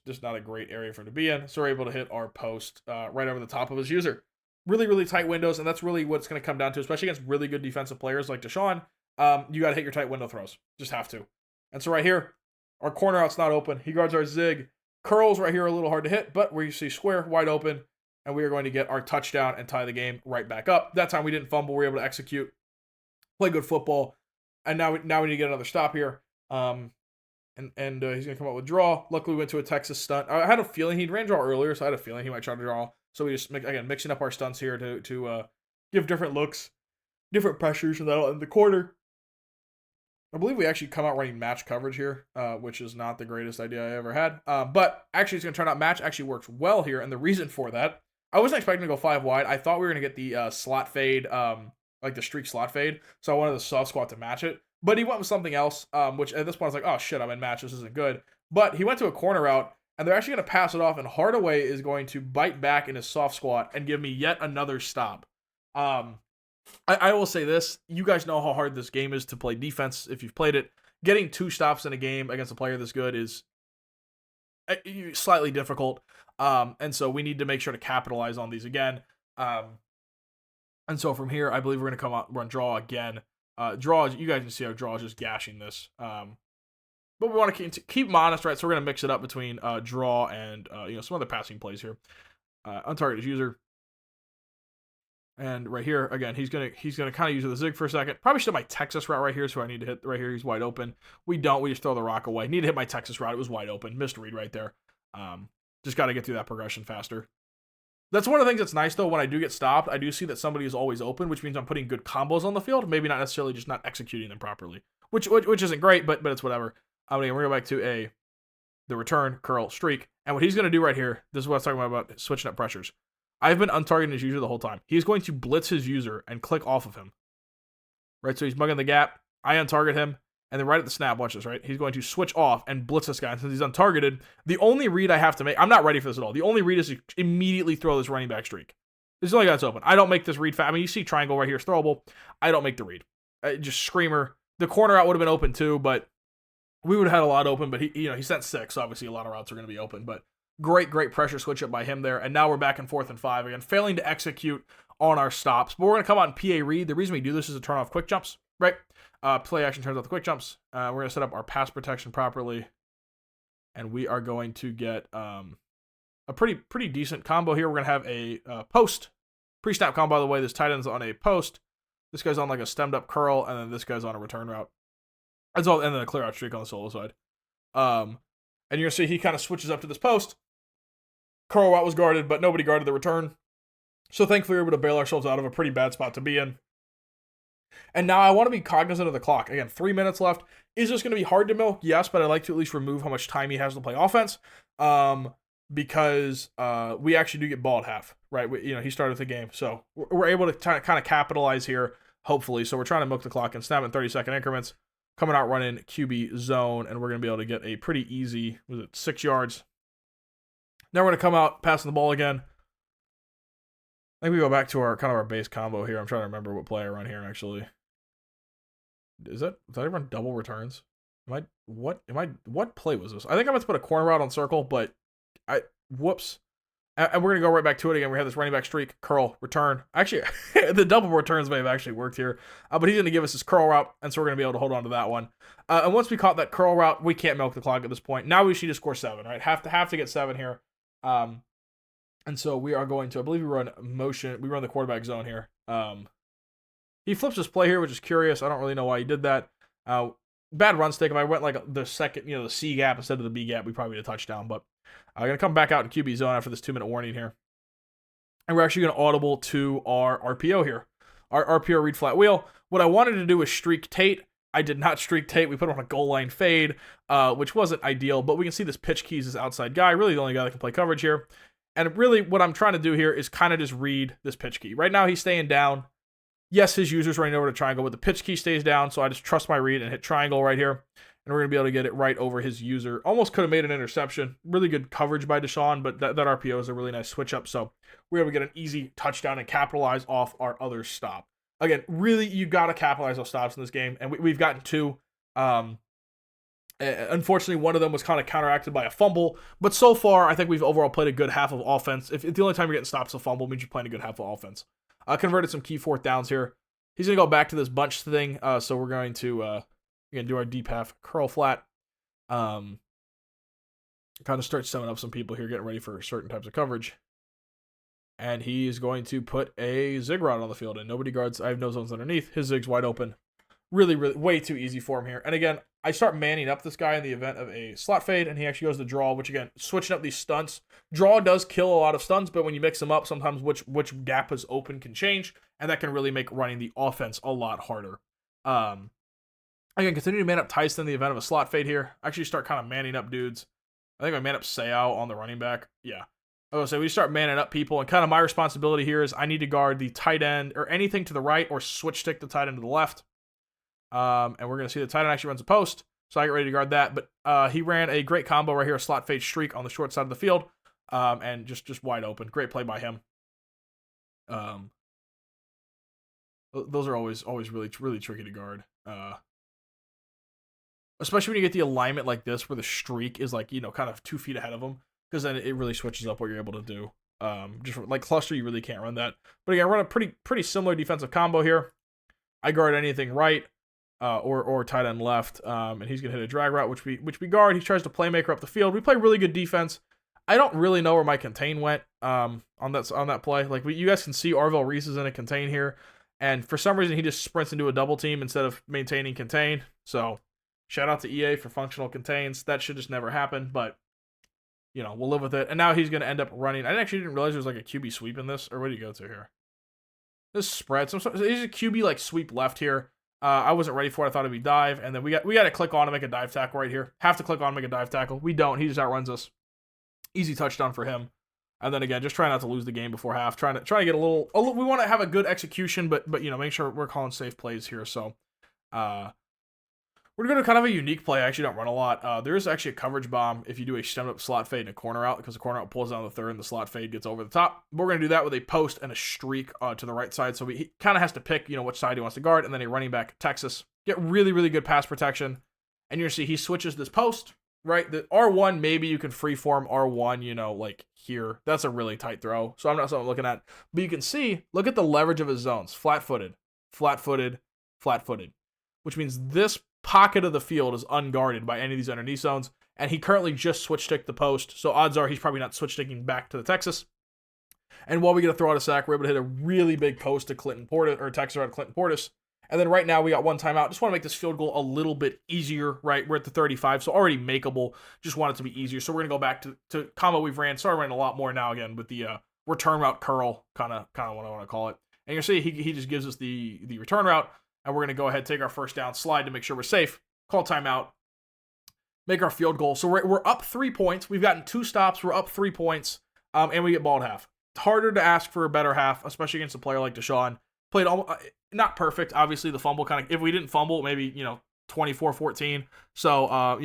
just not a great area for him to be in. So we're able to hit our post right over the top of his user. Really, really tight windows, and that's really what it's going to come down to, especially against really good defensive players like Deshaun. You got to hit your tight window throws. Just have to. And so right here, our corner out's not open. He guards our zig. Curls right here are a little hard to hit, but where you see square, wide open, and we are going to get our touchdown and tie the game right back up. That time we didn't fumble. We were able to execute, play good football, and now we need to get another stop here. And he's going to come up with draw. Luckily, we went to a Texas stunt. I had a feeling he'd ran draw earlier, so I had a feeling he might try to draw. So we just, again, mixing up our stunts here to give different looks, different pressures in the corner. I believe we actually come out running match coverage here, which is not the greatest idea I ever had. But actually, it's going to turn out match actually works well here. And the reason for that, I wasn't expecting to go 5 wide. I thought we were going to get the slot fade, like the streak slot fade. So I wanted the soft squat to match it. But he went with something else, which at this point I was like, oh shit, I'm in match. This isn't good. But he went to a corner route, and they're actually going to pass it off, and Hardaway is going to bite back in his soft squat and give me yet another stop. I will say this. You guys know how hard this game is to play defense if you've played it. Getting 2 stops in a game against a player this good is slightly difficult. And so we need to make sure to capitalize on these again. And so from here, I believe we're going to come out run draw again. Draw, you guys can see how draw is just gashing this. But we want to keep them honest, right? So we're going to mix it up between draw and some other passing plays here. Untargeted user. And right here, again, he's gonna kind of use the zig for a second. Probably should have my Texas route right here, so I need to hit right here. He's wide open. We don't. We just throw the rock away. Need to hit my Texas route. It was wide open. Missed read right there. Just got to get through that progression faster. That's one of the things that's nice, though. When I do get stopped, I do see that somebody is always open, which means I'm putting good combos on the field. Maybe not necessarily just not executing them properly, which isn't great, but it's whatever. We're going to go back to the return, curl, streak. And what he's going to do right here, this is what I was talking about switching up pressures. I've been untargeting his user the whole time. He's going to blitz his user and click off of him. right? So he's mugging the gap. I untarget him, and then right at the snap, watch this, right? He's going to switch off and blitz this guy. And since he's untargeted, the only read I have to make, I'm not ready for this at all. The only read is to immediately throw this running back streak. This is the only guy that's open. I don't make this read fast. I mean, you see triangle right here is throwable. I don't make the read. Just screamer. The corner out would have been open too, but we would have had a lot open. But he sent 6, so obviously a lot of routes are going to be open. But great pressure switch up by him there. And now we're back in 4th and 5 again, failing to execute on our stops. But we're going to come out in PA read. The reason we do this is to turn off quick jumps, right? Play action turns off the quick jumps. We're going to set up our pass protection properly. And we are going to get a pretty decent combo here. We're going to have a post. Pre-snap combo, by the way. This tight end's on a post. This guy's on like a stemmed up curl. And then this guy's on a return route. That's all. And then a clear out streak on the solo side. And you're going to see he kind of switches up to this post. Curl route was guarded, but nobody guarded the return. So thankfully, we were able to bail ourselves out of a pretty bad spot to be in. And now I want to be cognizant of the clock. Again, 3 minutes left. Is this going to be hard to milk? Yes, but I like to at least remove how much time he has to play offense. Because we actually do get ball at half, right? He started the game. So we're able to kind of capitalize here, hopefully. So we're trying to milk the clock and snap in 30-second increments. Coming out running QB zone, and we're going to be able to get a pretty easy, 6 yards. Now we're going to come out passing the ball again. I think we go back to our base combo here. I'm trying to remember what play I run here actually. Did I run double returns? What play was this? I think I'm going to put a corner route on circle, but whoops. And we're going to go right back to it again. We have this running back streak, curl, return. Actually, the double returns may have actually worked here. But he's going to give us this curl route, and so we're going to be able to hold on to that one. And once we caught that curl route, we can't milk the clock at this point. Now we should just score 7, right? Have to get 7 here. And so we are going to, I believe we run the quarterback zone here. He flips his play here, which is curious. I don't really know why he did that. Bad run stick. If I went like the second, the C gap instead of the B gap, we probably get a touchdown. But I'm going to come back out in QB zone after this 2-minute warning here. And we're actually going to audible to our RPO here. Our RPO read flat wheel. What I wanted to do was streak Tate. I did not streak Tate. We put him on a goal line fade, which wasn't ideal. But we can see this pitch keys is outside guy. Really the only guy that can play coverage here. And really what I'm trying to do here is kind of just read this pitch key. Right now he's staying down. Yes, his user's running over to triangle, but the pitch key stays down. So I just trust my read and hit triangle right here. And we're going to be able to get it right over his user. Almost could have made an interception. Really good coverage by Deshaun, but that RPO is a really nice switch up. So we're able to get an easy touchdown and capitalize off our other stop. Again, really, you got to capitalize on stops in this game. And we've gotten 2. Unfortunately, one of them was kind of counteracted by a fumble. But so far, I think we've overall played a good half of offense. If the only time you're getting stops a fumble means you're playing a good half of offense. Converted some key 4th downs here. He's going to go back to this bunch thing. So we're going to do our deep half curl flat. Kind of start summing up some people here, getting ready for certain types of coverage. And he is going to put a zig route on the field. And nobody guards. I have no zones underneath. His zig's wide open. Really, way too easy for him here. And again, I start manning up this guy in the event of a slot fade, and he actually goes to draw, which again, switching up these stunts. Draw does kill a lot of stunts, but when you mix them up, sometimes which gap is open can change, and that can really make running the offense a lot harder. Again, continue to man up Tyson in the event of a slot fade here. Actually start kind of manning up dudes. I think I man up Seau on the running back. Yeah. I was going to say, we start manning up people, and kind of my responsibility here is I need to guard the tight end or anything to the right or switch stick the tight end to the left. And we're going to see the tight end actually runs a post, so I get ready to guard that. But he ran a great combo right here, a slot fade streak on the short side of the field, and just wide open. Great play by him. Those are always really tricky to guard. Especially when you get the alignment like this, where the streak is like kind of 2 feet ahead of him, because then it really switches up what you're able to do. Just like cluster, you really can't run that. But again, run a pretty similar defensive combo here. I guard anything right. Or tight end left, and he's gonna hit a drag route, which we guard. He tries to playmaker up the field. We play really good defense. I don't really know where my contain went on that play. Like you guys can see, Arvell Reese is in a contain here, and for some reason he just sprints into a double team instead of maintaining contain. So shout out to EA for functional contains. That should just never happen, but we'll live with it. And now he's gonna end up running. I actually didn't realize there was like a QB sweep in this, or what do you go to here? This spread. There's a QB like sweep left here. I wasn't ready for it. I thought it'd be dive, and then we got to click on to make a dive tackle right here. Have to click on to make a dive tackle. We don't. He just outruns us. Easy touchdown for him. And then again, just try not to lose the game before half. Trying to get a little we want to have a good execution, but make sure we're calling safe plays here. So we're going to kind of a unique play. I actually don't run a lot. There is actually a coverage bomb if you do a stemmed up slot fade and a corner out, because the corner out pulls down the third and the slot fade gets over the top. But we're going to do that with a post and a streak to the right side. So he kind of has to pick, which side he wants to guard, and then a running back, Texas. Get really, really good pass protection. And you're going to see he switches this post, right? The R1, maybe you can freeform R1, like here. That's a really tight throw. So I'm not something I'm looking at. But you can see, look at the leverage of his zones. Flat-footed, flat-footed, flat-footed. Which means this pocket of the field is unguarded by any of these underneath zones, and he currently just switch stick the post, so odds are he's probably not switch sticking back to the Texas. And while we get a throw out a sack, we're able to hit a really big post to Clinton Portis, or Texas out of Clinton Portis. And then right now we got one timeout. Just want to make this field goal a little bit easier, right? We're at the 35, so already makeable. Just want it to be easier. So we're gonna go back to combo we've ran. Started running a lot more now again with the return route curl, kind of what I want to call it. And you'll see he just gives us the return route. And we're going to go ahead, take our first down, slide to make sure we're safe, call timeout, make our field goal. So we're up 3 points. We've gotten 2 stops. We're up 3 points, and we get ball at half. It's harder to ask for a better half, especially against a player like Deshaun. Played not perfect. Obviously, the fumble kind of, if we didn't fumble, maybe, 24-14. So,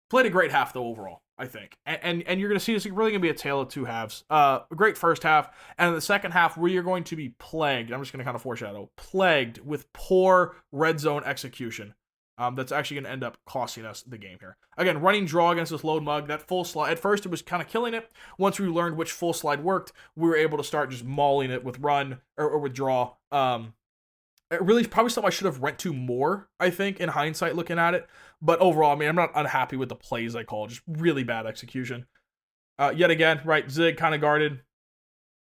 played a great half, though, overall, I think. And you're going to see this really going to be a tale of two halves. A great first half, and in the second half, we are going to be plagued. I'm just going to kind of foreshadow. Plagued with poor red zone execution. That's actually going to end up costing us the game here. Again, running draw against this load mug, that full slide. At first, it was kind of killing it. Once we learned which full slide worked, we were able to start just mauling it with run or with draw. It really probably something I should have went to more, I think, in hindsight looking at it. But overall, I mean, I'm not unhappy with the plays I call, just really bad execution. Yet again, right, zig kind of guarded.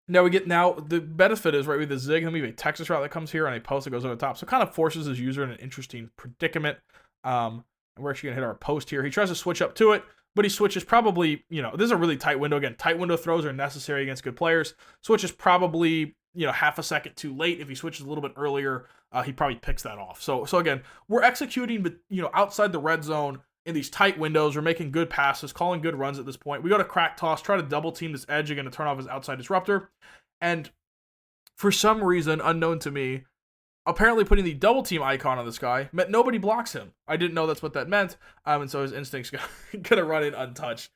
Now the benefit is, right, with the zig, and we have a Texas route that comes here and a post that goes over the top. So it kind of forces his user in an interesting predicament. And we're actually going to hit our post here. He tries to switch up to it, but he switches probably, this is a really tight window. Again, tight window throws are necessary against good players. Switches probably, half a second too late. If he switches a little bit earlier, he probably picks that off. So again, we're executing, but outside the red zone in these tight windows. We're making good passes, calling good runs at this point. We go to crack toss, try to double team this edge again to turn off his outside disruptor. And for some reason, unknown to me, apparently putting the double team icon on this guy meant nobody blocks him. I didn't know that's what that meant. And so his instinct's gonna run in untouched.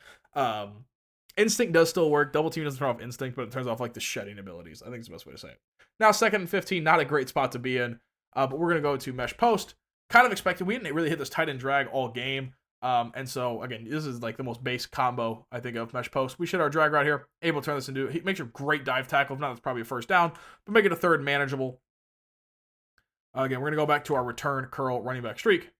Instinct does still work. Double team doesn't turn off instinct, but it turns off like the shedding abilities. I think it's the best way to say it. Now, 2nd and 15, not a great spot to be in, but we're going to go to mesh post. Kind of expected. We didn't really hit this tight end drag all game. And so, again, this is like the most base combo, I think, of mesh post. We should our drag right here. Able to turn this into, he makes a great dive tackle. If not, it's probably a first down, but make it a third manageable. Again, we're going to go back to our return curl running back streak.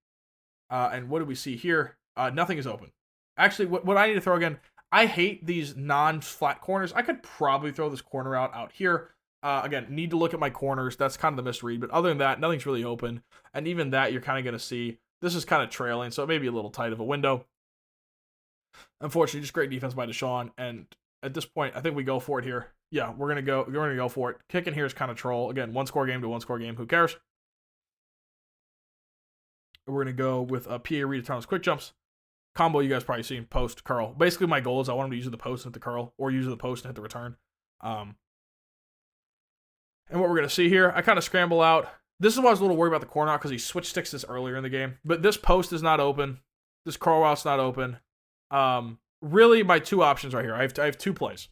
And what do we see here? Nothing is open. Actually, what I need to throw again, I hate these non-flat corners. I could probably throw this corner out here. Again, need to look at my corners. That's kind of the misread. But other than that, nothing's really open. And even that, you're kind of going to see, this is kind of trailing, so it may be a little tight of a window. Unfortunately, just great defense by Deshaun. And at this point, I think we go for it here. Yeah, we're going to go for it. Kicking here is kind of troll. Again, 1-score game to 1-score game. Who cares? We're going to go with a PA read to turn on quick jumps. Combo you guys probably seen, post, curl. Basically, my goal is I want him to use the post and hit the curl, or use the post and hit the return. And what we're going to see here, I kind of scramble out. This is why I was a little worried about the corner out, because he switch sticks this earlier in the game. But this post is not open. This curl route's not open. Really, my two options right here. I have 2 plays.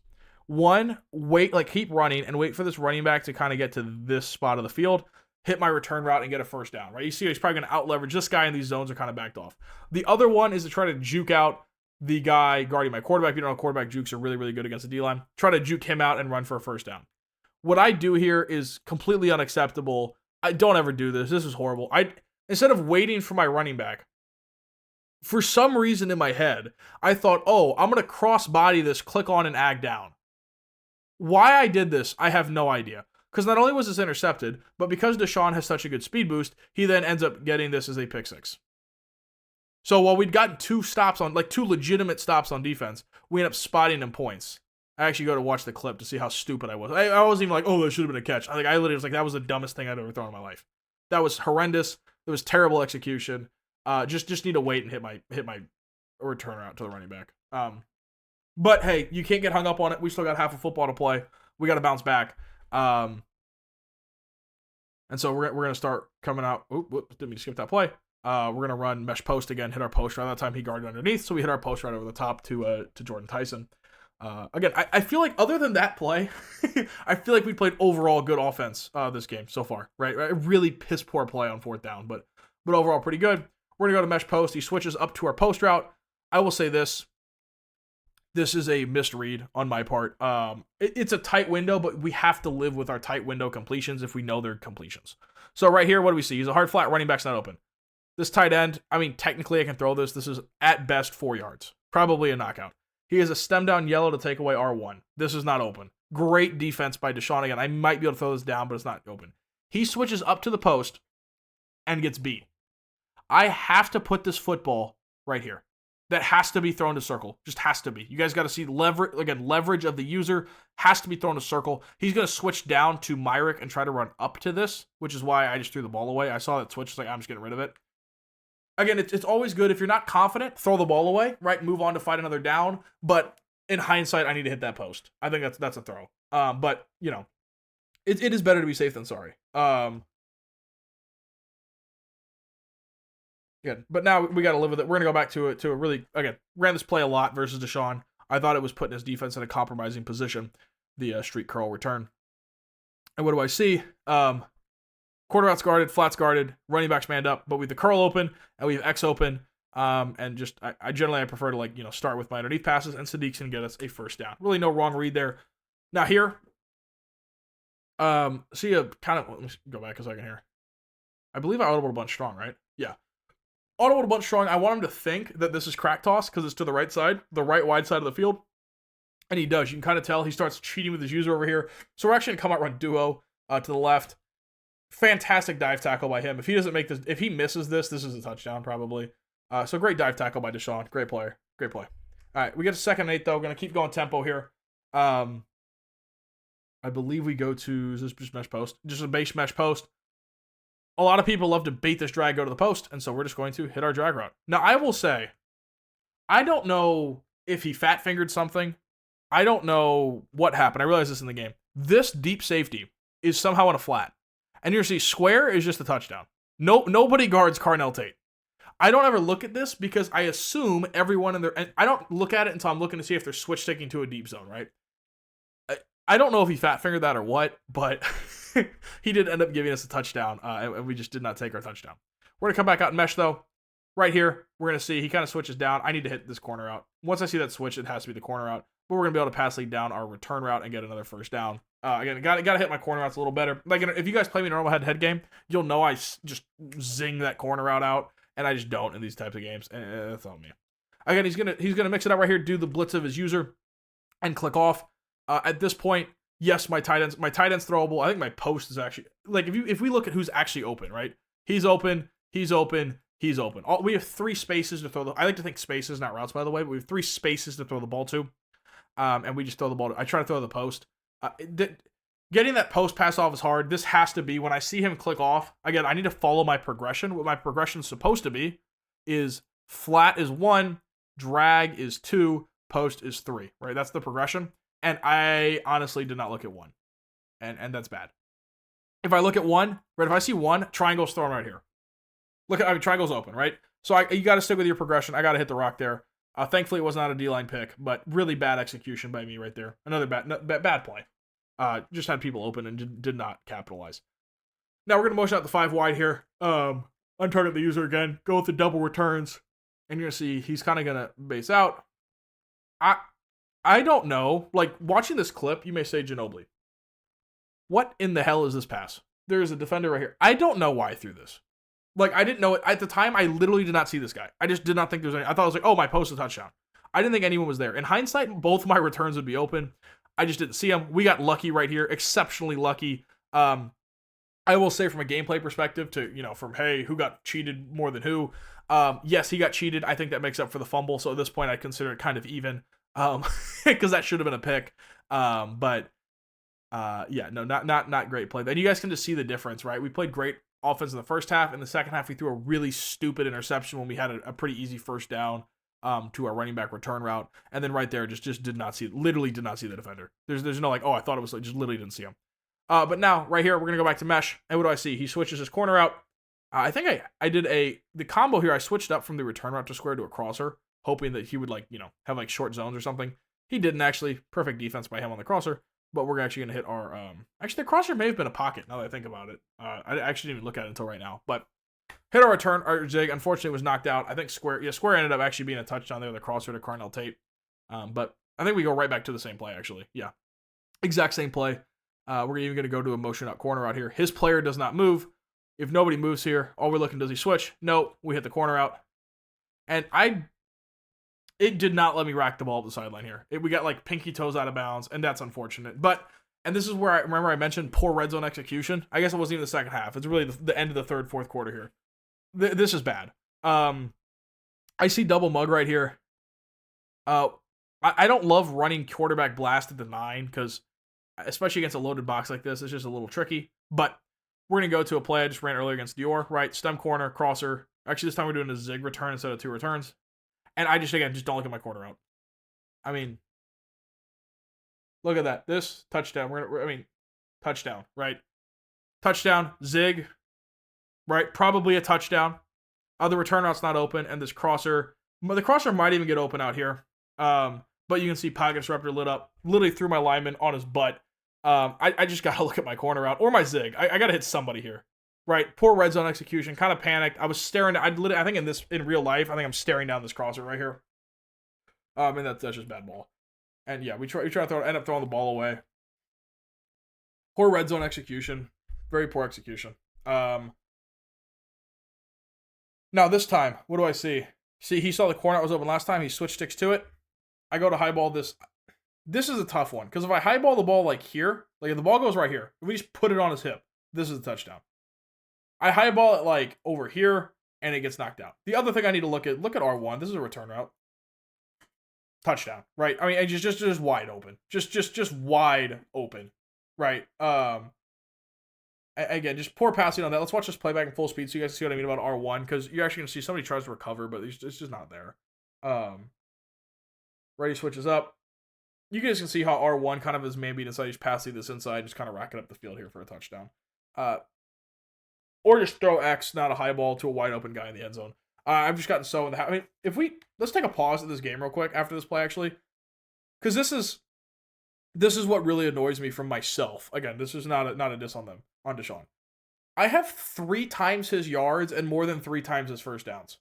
One, wait, keep running and wait for this running back to kind of get to this spot of the field. Hit my return route and get a first down, right? You see he's probably going to out-leverage this guy, and these zones are kind of backed off. The other one is to try to juke out the guy guarding my quarterback. You know, quarterback jukes are really, really good against the D-line. Try to juke him out and run for a first down. What I do here is completely unacceptable. I don't ever do this. This is horrible. Instead of waiting for my running back, for some reason in my head, I thought, I'm going to cross-body this, click on, and ag down. Why I did this, I have no idea. Because not only was this intercepted, but because Deshaun has such a good speed boost, he then ends up getting this as a pick six. So while we'd gotten 2 stops on, 2 legitimate stops on defense, we end up spotting him points. I actually go to watch the clip to see how stupid I was. I wasn't even like, that should have been a catch. I literally was like, that was the dumbest thing I'd ever thrown in my life. That was horrendous. It was terrible execution. Just need to wait and hit my return route to the running back. But hey, you can't get hung up on it. We still got half a football to play. We got to bounce back. And so we're going to start coming out. Didn't mean to skip that play. We're going to run mesh post again, hit our post right. That time he guarded underneath, so we hit our post right over the top to Jordan Tyson. Again, I feel like other than that play, I feel like we played overall good offense this game so far, right? A really piss poor play on 4th down, but overall pretty good. We're going to go to mesh post. He switches up to our post route. I will say this. This is a misread on my part. It's a tight window, but we have to live with our tight window completions if we know they're completions. So right here, what do we see? He's a hard flat, running back's not open. This tight end, I mean, technically I can throw this. This is at best 4 yards. Probably a knockout. He has a stem down yellow to take away R1. This is not open. Great defense by Deshaun again. I might be able to throw this down, but it's not open. He switches up to the post and gets beat. I have to put this football right here. That has to be thrown to circle. Just has to be. You guys got to see leverage. Again, leverage of the user has to be thrown to circle. He's going to switch down to Myrick and try to run up to this, which is why I just threw the ball away. I saw that switch. Like, I'm just getting rid of it. Again, it's always good. If you're not confident, throw the ball away, right? Move on to fight another down. But in hindsight, I need to hit that post. I think that's a throw. But, you know, it is better to be safe than sorry. Good. But now we got to live with it. We're going to go back to a really, again, ran this play a lot versus Deshaun. I thought it was putting his defense in a compromising position, the street curl return. And what do I see? Quarterback's guarded, flats guarded, running back's manned up, but we have the curl open and we have X open. And just, I generally prefer to, like, you know, start with my underneath passes, and Sadiq's going to get us a first down. Really no wrong read there. Now here, see a kind of, let me go back a second here. I believe I audibled a bunch strong, right? Yeah. Audible a bunch strong. I want him to think that this is crack toss because it's to the right side, the right wide side of the field. And he does. You can kind of tell he starts cheating with his user over here. So we're actually going to come out run duo to the left. Fantastic dive tackle by him. If he doesn't make this, if he misses this, this is a touchdown probably. So great dive tackle by Deshaun. Great player. Great play. All right, we get to 2nd and 8 though. Going to keep going tempo here. I believe we go to, is this just mesh post? Just a base mesh post. A lot of people love to bait this drag, go to the post, and so we're just going to hit our drag route. Now, I will say, I don't know if he fat-fingered something. I don't know what happened. I realized this in the game. This deep safety is somehow on a flat. And you're going to see square is just a touchdown. Nobody guards Carnell Tate. I don't ever look at this because I assume everyone in there, and I don't look at it until I'm looking to see if they're switch sticking to a deep zone, right? I don't know if he fat-fingered that or what, but he did end up giving us a touchdown, and we just did not take our touchdown. We're going to come back out and mesh, though. Right here, we're going to see he kind of switches down. I need to hit this corner out. Once I see that switch, it has to be the corner out. But we're going to be able to pass lead down our return route and get another first down. Again, got to hit my corner routes a little better. Like, if you guys play me a normal head-to-head game, you'll know I just zing that corner route out, and I just don't in these types of games. And that's on me. Again, he's gonna mix it up right here, do the blitz of his user, and click off. At this point, yes, my tight end's throwable. I think my post is actually, like, if we look at who's actually open, right? He's open. He's open. He's open. We have 3 spaces to throw I like to think spaces, not routes, by the way. But we have 3 spaces to throw the ball to, and we just throw the ball. I try to throw the post. Getting that post pass off is hard. This has to be when I see him click off. Again, I need to follow my progression. What my progression is supposed to be is flat is 1, drag is 2, post is 3. Right? That's the progression. And I honestly did not look at 1. And that's bad. If I look at 1, right, if I see 1, triangle's thrown right here. Triangle's open, right? So you got to stick with your progression. I got to hit the rock there. Thankfully, it was not a D-line pick, but really bad execution by me right there. Another bad play. Just had people open and did not capitalize. Now we're going to motion out the 5 wide here. Untarget the user again. Go with the double returns. And you're going to see he's kind of going to base out. I don't know. Like, watching this clip, you may say, Ginobili, what in the hell is this pass? There's a defender right here. I don't know why I threw this. Like, I didn't know it. At the time, I literally did not see this guy. I just did not think there was any. I thought it was like, oh, my post is a touchdown. I didn't think anyone was there. In hindsight, both my returns would be open. I just didn't see them. We got lucky right here. Exceptionally lucky. I will say from a gameplay perspective from, hey, who got cheated more than who? Yes, he got cheated. I think that makes up for the fumble. So at this point, I consider it kind of even. Because that should have been a pick. Not great play. Then you guys can just see the difference, right? We played great offense in the first half. In the second half, we threw a really stupid interception when we had a pretty easy first down. to our running back return route. And then right there, just literally did not see the defender. There's no like, oh, I thought it was like, just literally didn't see him. But now, right here, we're going to go back to mesh. And what do I see? He switches his corner out. I think I did the combo here. I switched up from the return route to square to a crosser, hoping that he would like, have like short zones or something. He didn't actually. Perfect defense by him on the crosser. But we're actually going to hit our, actually the crosser may have been a pocket now that I think about it. I actually didn't even look at it until right now. But hit our return, our zig, unfortunately was knocked out. I think square ended up actually being a touchdown there, the crosser to Carnell Tate. But I think we go right back to the same play actually. Yeah. Exact same play. We're even going to go to a motion out corner out here. His player does not move. If nobody moves here, all we're looking, does he switch? No, we hit the corner out. And it did not let me rack the ball up the sideline here. We got like pinky toes out of bounds, and that's unfortunate. And this is where I mentioned poor red zone execution. I guess it wasn't even the second half. It's really the end of the third, fourth quarter here. This is bad. I see double mug right here. I don't love running quarterback blast at the 9 because, especially against a loaded box like this, it's just a little tricky. But we're going to go to a play I just ran earlier against Dior, right? Stem corner, crosser. Actually, this time we're doing a zig return instead of 2 returns. And I just don't look at my corner out. I mean, look at that. This touchdown. Touchdown, right? Touchdown, zig, right? Probably a touchdown. The return route's not open, and this crosser, the crosser might even get open out here. But you can see pocket disruptor lit up, literally threw my lineman on his butt. I just gotta look at my corner route or my zig. I gotta hit somebody here, right? Poor red zone execution, kind of panicked. I was staring. I think in real life, I think I'm staring down this crosser right here. And that's just bad ball. And yeah, we try to end up throwing the ball away. Poor red zone execution, very poor execution. Now this time, what do I see? See, he saw the corner out was open last time. He switched sticks to it. I go to highball this. This is a tough one because if I highball the ball like here, like if the ball goes right here, if we just put it on his hip, this is a touchdown. I highball it like over here and it gets knocked out. The other thing I need to look at R1. This is a return route. Touchdown, right? I mean, it's just wide open. Just wide open, right? Again, just poor passing on that. Let's watch this playback in full speed so you guys see what I mean about R1 because you're actually going to see somebody tries to recover, but it's just not there. Ready switches up. You guys can see how R1 kind of is maybe inside. Just passing this inside, just kind of racking up the field here for a touchdown. Or just throw X, not a high ball, to a wide open guy in the end zone. I've just gotten so in the. I mean, let's take a pause at this game real quick after this play actually, because this is what really annoys me from myself. Again, this is not a diss on them, on Deshaun. I have 3 times his yards and more than 3 times his first downs,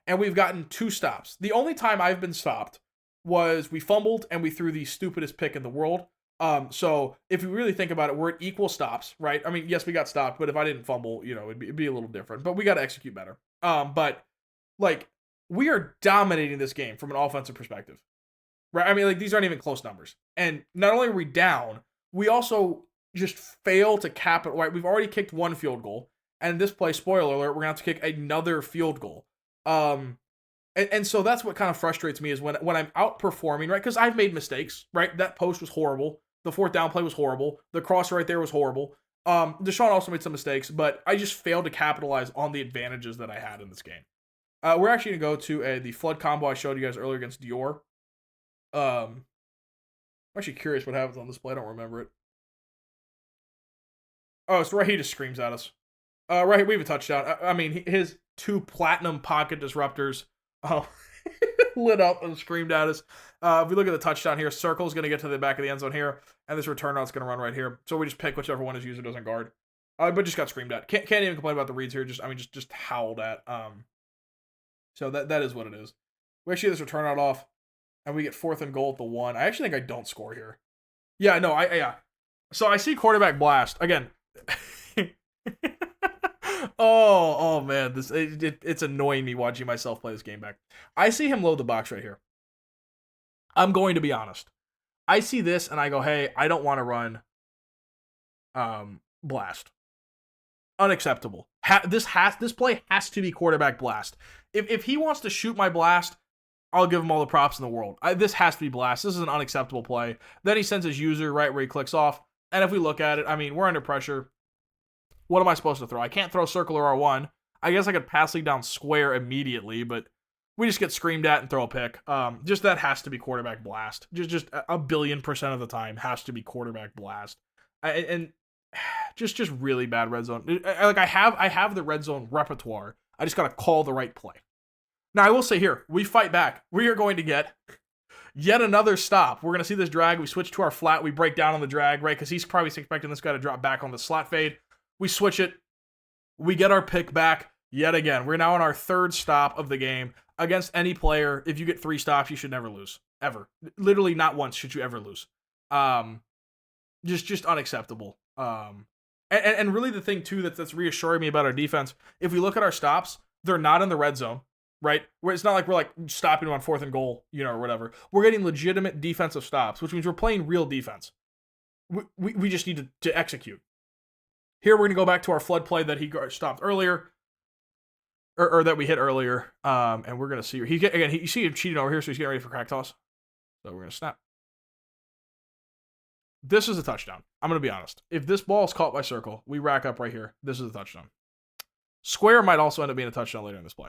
and we've gotten 2 stops. The only time I've been stopped was we fumbled and we threw the stupidest pick in the world. So if you really think about it, we're at equal stops, right? I mean, yes, we got stopped, but if I didn't fumble, it'd be a little different. But we got to execute better. But like we are dominating this game from an offensive perspective, right? I mean, like these aren't even close numbers. And not only are we down, we also just fail to cap it. Right? We've already kicked 1 field goal, and this play, spoiler alert, we're gonna have to kick another field goal. And so that's what kind of frustrates me is when I'm outperforming, right? Because I've made mistakes, right? That post was horrible. The 4th down play was horrible. The crosser right there was horrible. Deshaun also made some mistakes, but I just failed to capitalize on the advantages that I had in this game. We're actually going to go to the flood combo I showed you guys earlier against Dior. I'm actually curious what happens on this play. I don't remember it. Oh, it's right. He just screams at us. Right here, we have a touchdown. I mean, his 2 platinum pocket disruptors lit up and screamed at us. If we look at the touchdown here, circle's going to get to the back of the end zone here, and this return route's going to run right here. So we just pick whichever one his user doesn't guard. But just got screamed at. Can't even complain about the reads here. Just howled at. So that is what it is. We actually get this return route off, and we get 4th and goal at the 1. I actually think I don't score here. Yeah, no, yeah. So I see quarterback blast again. Oh man, it's annoying me watching myself play this game back. I see him load the box right here. I'm going to be honest. I see this and I go, hey, I don't want to run blast. Unacceptable. This play has to be quarterback blast. If he wants to shoot my blast, I'll give him all the props in the world. This has to be blast. This is an unacceptable play. Then he sends his user right where he clicks off. And if we look at it, I mean, we're under pressure. What am I supposed to throw? I can't throw circle or R1. I guess I could pass lead down square immediately, but We just get screamed at and throw a pick. Just that has to be quarterback blast. Just a billion% of the time has to be quarterback blast. And just really bad red zone. Like I have the red zone repertoire. I just gotta call the right play. Now I will say here, we fight back. We are going to get yet another stop. We're gonna see this drag. We switch to our flat. We break down on the drag, right? Because he's probably expecting this guy to drop back on the slot fade. We switch it. We get our pick back yet again. We're now on our third stop of the game. Against any player, if you get 3 stops, you should never lose. Ever. Literally not once should you ever lose. Just unacceptable. And really the thing, too, that's reassuring me about our defense, if we look at our stops, they're not in the red zone, right? Where it's not like we're like stopping them on 4th and goal, or whatever. We're getting legitimate defensive stops, which means we're playing real defense. We just need to execute. Here we're going to go back to our flood play that he stopped earlier. Or that we hit earlier, and we're going to see. You see him cheating over here, so he's getting ready for crack toss. So we're going to snap. This is a touchdown. I'm going to be honest. If this ball is caught by circle, we rack up right here. This is a touchdown. Square might also end up being a touchdown later in this play.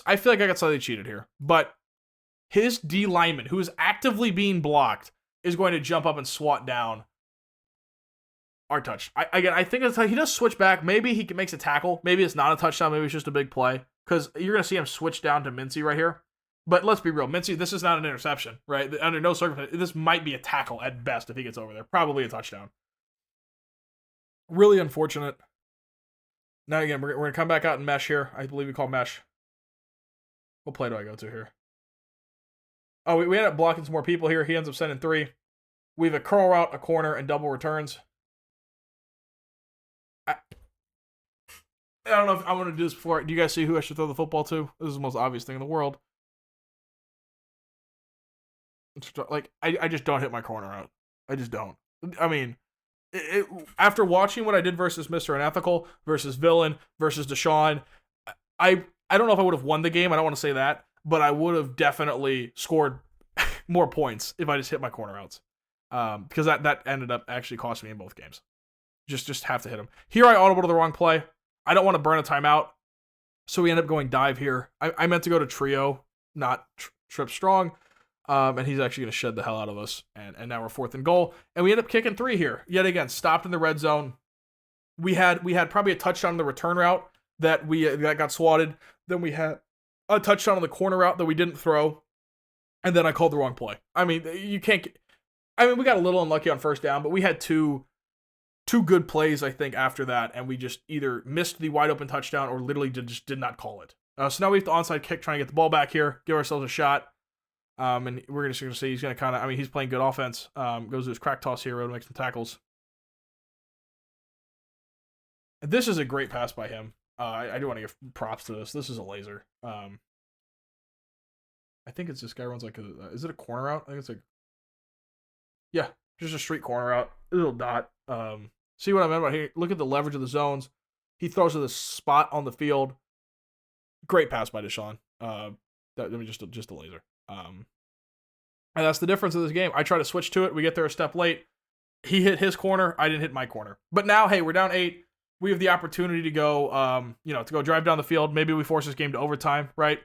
I feel like I got slightly cheated here, but his D lineman, who is actively being blocked, is going to jump up and swat down our touch. I think it's like he does switch back. Maybe he makes a tackle. Maybe it's not a touchdown. Maybe it's just a big play. Because you're going to see him switch down to Mincy right here. But let's be real. Mincy, this is not an interception, right? Under no circumstances. This might be a tackle at best if he gets over there. Probably a touchdown. Really unfortunate. Now again, we're going to come back out in mesh here. I believe we call mesh. What play do I go to here? Oh, we end up blocking some more people here. He ends up sending 3. We have a curl route, a corner, and double returns. I don't know if I want to do this before. Do you guys see who I should throw the football to? This is the most obvious thing in the world. Like, I just don't hit my corner out. I just don't. I mean, after watching what I did versus Mr. Unethical, versus Villain, versus Deshaun, I don't know if I would have won the game. I don't want to say that. But I would have definitely scored more points if I just hit my corner outs. Because that ended up actually costing me in both games. Just have to hit him. Here I audible to the wrong play. I don't want to burn a timeout. So we end up going dive here. I meant to go to trio, not trip strong. And he's actually going to shed the hell out of us. And now we're 4th and goal. And we end up kicking 3 here. Yet again, stopped in the red zone. We had probably a touchdown on the return route that got swatted. Then we had a touchdown on the corner route that we didn't throw. And then I called the wrong play. I mean, we got a little unlucky on first down, but we had two good plays, I think, after that, and we just either missed the wide open touchdown or literally just did not call it. So now we have the onside kick, trying to get the ball back here, give ourselves a shot. And we're just going to say he's going to he's playing good offense. Goes to his crack toss here, to make some tackles. And this is a great pass by him. I do want to give props to this. This is a laser. I think it's this guy runs like is it a corner route? I think it's like, yeah, just a straight corner route. A little dot. See what I meant about here? Look at the leverage of the zones. He throws to the spot on the field. Great pass by Deshaun. Just a laser. And that's the difference of this game. I try to switch to it. We get there a step late. He hit his corner. I didn't hit my corner. But now, hey, we're down 8. We have the opportunity to go, to go drive down the field. Maybe we force this game to overtime, right?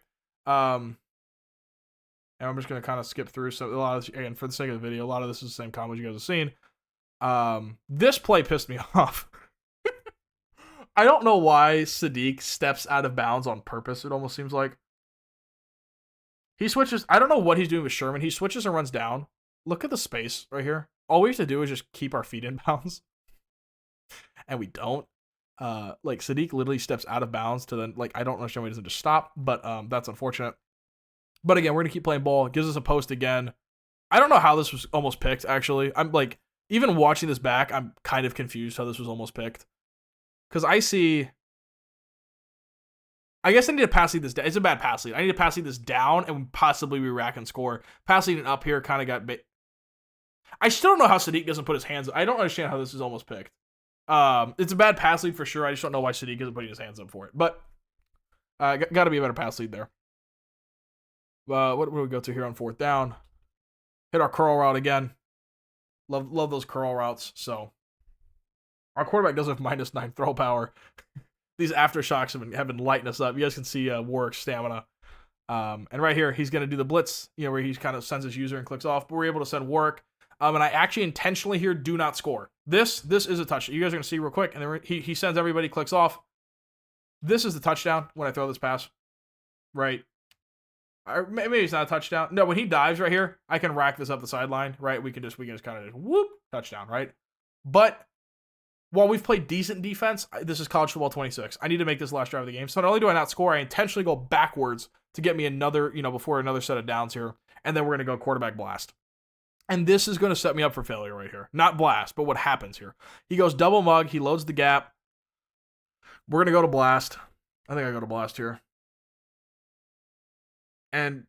And I'm just going to kind of skip through. So a lot of this, again, for the sake of the video, a lot of this is the same comments you guys have seen. This play pissed me off. I don't know why Sadiq steps out of bounds on purpose, it almost seems like. He switches. I don't know what he's doing with Sherman. He switches and runs down. Look at the space right here. All we have to do is just keep our feet in bounds. And we don't. Sadiq literally steps out of bounds to then, I don't understand why he doesn't just stop, but that's unfortunate. But again, we're going to keep playing ball. It gives us a post again. I don't know how this was almost picked, actually. I'm even watching this back, I'm kind of confused how this was almost picked. Because I guess I need to pass lead this down. It's a bad pass lead. I need to pass lead this down and possibly we rack and score. Pass leading up here kind of got bit. I still don't know how Sadiq doesn't put his hands up. I don't understand how this is almost picked. It's a bad pass lead for sure. I just don't know why Sadiq isn't putting his hands up for it. But got to be a better pass lead there. What do we go to here on 4th down? Hit our curl route again. Love those curl routes. So our quarterback does have -9 throw power. these aftershocks have been lighting us up. You guys can see Warwick's stamina. And right here, he's going to do the blitz, where he kind of sends his user and clicks off. But we're able to send Warwick. And I actually intentionally here do not score. This is a touchdown. You guys are going to see real quick. And then he sends everybody, clicks off. This is the touchdown when I throw this pass. Right. Or maybe it's not a touchdown. No, when he dives right here, I can rack this up the sideline, right? We can just kind of whoop, touchdown, right? But while we've played decent defense, this is college football 26. I need to make this last drive of the game. So not only do I not score, I intentionally go backwards to get me another, before another set of downs here. And then we're going to go quarterback blast. And this is going to set me up for failure right here. Not blast, but what happens here. He goes double mug. He loads the gap. We're going to go to blast. I think I go to blast here. And,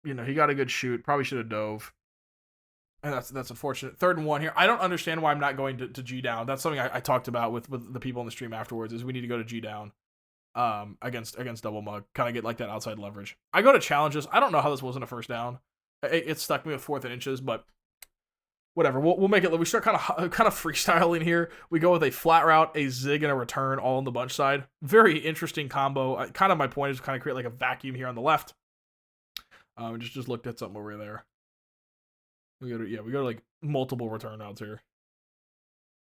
he got a good shoot. Probably should have dove. And that's unfortunate. 3rd and 1 here. I don't understand why I'm not going to G down. That's something I talked about with the people in the stream afterwards, is we need to go to G down against double mug. Kind of get like that outside leverage. I go to challenges. I don't know how this wasn't a first down. It stuck me with 4th and inches, but whatever. We'll make it. We start kind of freestyling here. We go with a flat route, a zig, and a return all on the bunch side. Very interesting combo. Kind of my point is to kind of create like a vacuum here on the left. Just looked at something over there. We go to like multiple return routes here.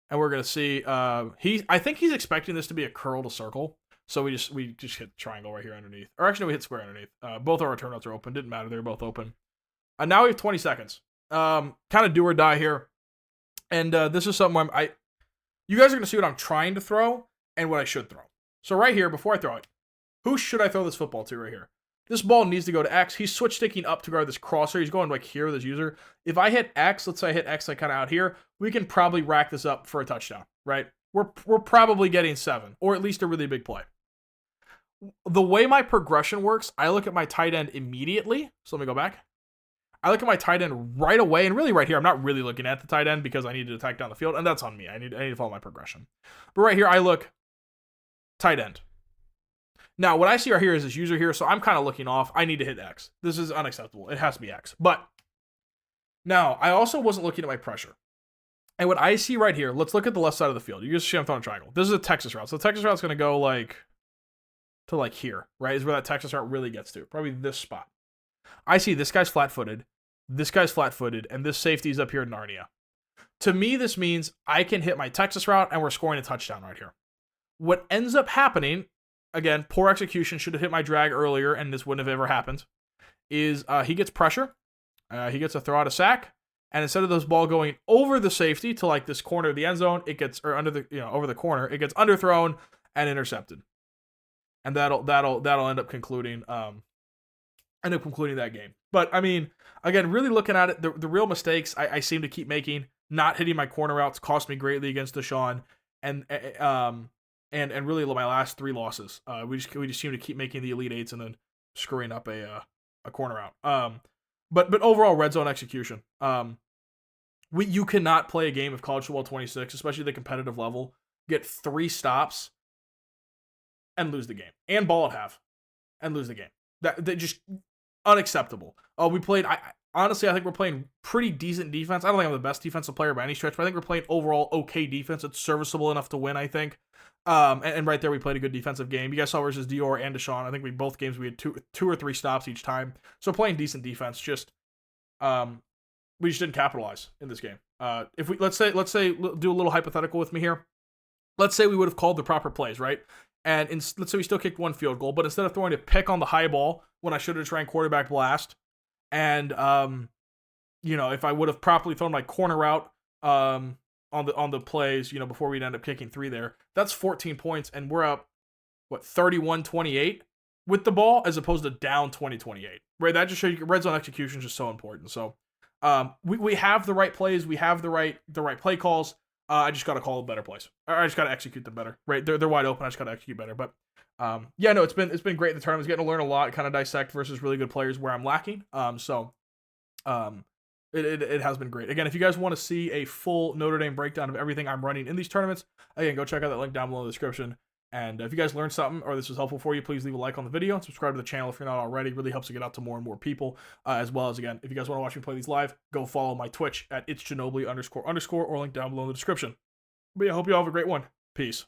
And we're gonna see I think he's expecting this to be a curl to circle. So we just hit triangle right here underneath. Or actually no, we hit square underneath. Both our return routes are open. Didn't matter, they were both open. Now we have 20 seconds. Kind of do or die here. And this is something you guys are gonna see what I'm trying to throw and what I should throw. So right here, before I throw it, who should I throw this football to right here? This ball needs to go to X. He's switch sticking up to guard this crosser. He's going like here with his user. If I hit X, let's say I hit X like kind of out here, we can probably rack this up for a touchdown, right? We're probably getting 7, or at least a really big play. The way my progression works, I look at my tight end immediately. So let me go back. I look at my tight end right away, and really right here, I'm not really looking at the tight end because I need to attack down the field, and that's on me. I need to follow my progression. But right here, I look tight end. Now, what I see right here is this user here, so I'm kind of looking off. I need to hit X. This is unacceptable. It has to be X. But now, I also wasn't looking at my pressure. And what I see right here, let's look at the left side of the field. You just see I'm throwing a triangle. This is a Texas route. So the Texas route's going to go to here, right? Is where that Texas route really gets to. Probably this spot. I see this guy's flat-footed, this guy's flat-footed, and this safety's up here in Narnia. To me, this means I can hit my Texas route, and we're scoring a touchdown right here. What ends up happening, again, poor execution, should have hit my drag earlier, and this wouldn't have ever happened, is he gets pressure, he gets a throw out of sack, and instead of this ball going over the safety to like this corner of the end zone, it gets, or under the, over the corner, it gets underthrown and intercepted. And that'll end up concluding that game. But I mean, again, really looking at it, the real mistakes I seem to keep making, not hitting my corner routes cost me greatly against Deshaun, and really my last 3 losses. We just seem to keep making the Elite Eights and then screwing up a corner route. But overall red zone execution. You cannot play a game of college football 26, especially the competitive level, get 3 stops and lose the game, and ball at half and lose the game. That just unacceptable. We played. Honestly, I think we're playing pretty decent defense. I don't think I'm the best defensive player by any stretch, but I think we're playing overall okay defense. It's serviceable enough to win, I think. And right there, we played a good defensive game. You guys saw versus Dior and Deshaun. I think both games we had two or three stops each time. So playing decent defense. Just we just didn't capitalize in this game. If we let's say do a little hypothetical with me here. Let's say we would have called the proper plays, right? And let's say we still kicked 1 field goal, but instead of throwing a pick on the high ball when I should have tried quarterback blast, and if I would have properly thrown my corner route on the plays, before we'd end up kicking 3 there, that's 14 points, and we're up 31-28 with the ball as opposed to down 20-28. Right? That just shows you red zone execution is just so important. So we have the right plays, we have the right play calls. I just got to call better plays. I just got to execute them better. Right? They're wide open. I just got to execute better. But it's been great in the tournament. Getting to learn a lot, kind of dissect versus really good players where I'm lacking. It has been great. Again, if you guys want to see a full Notre Dame breakdown of everything I'm running in these tournaments, again, go check out that link down below in the description. And if you guys learned something or this was helpful for you, please leave a like on the video and subscribe to the channel if you're not already. It really helps to get out to more and more people. As well as, again, if you guys want to watch me play these live, go follow my Twitch at itsginobili__ or link down below in the description. But yeah, I hope you all have a great one. Peace.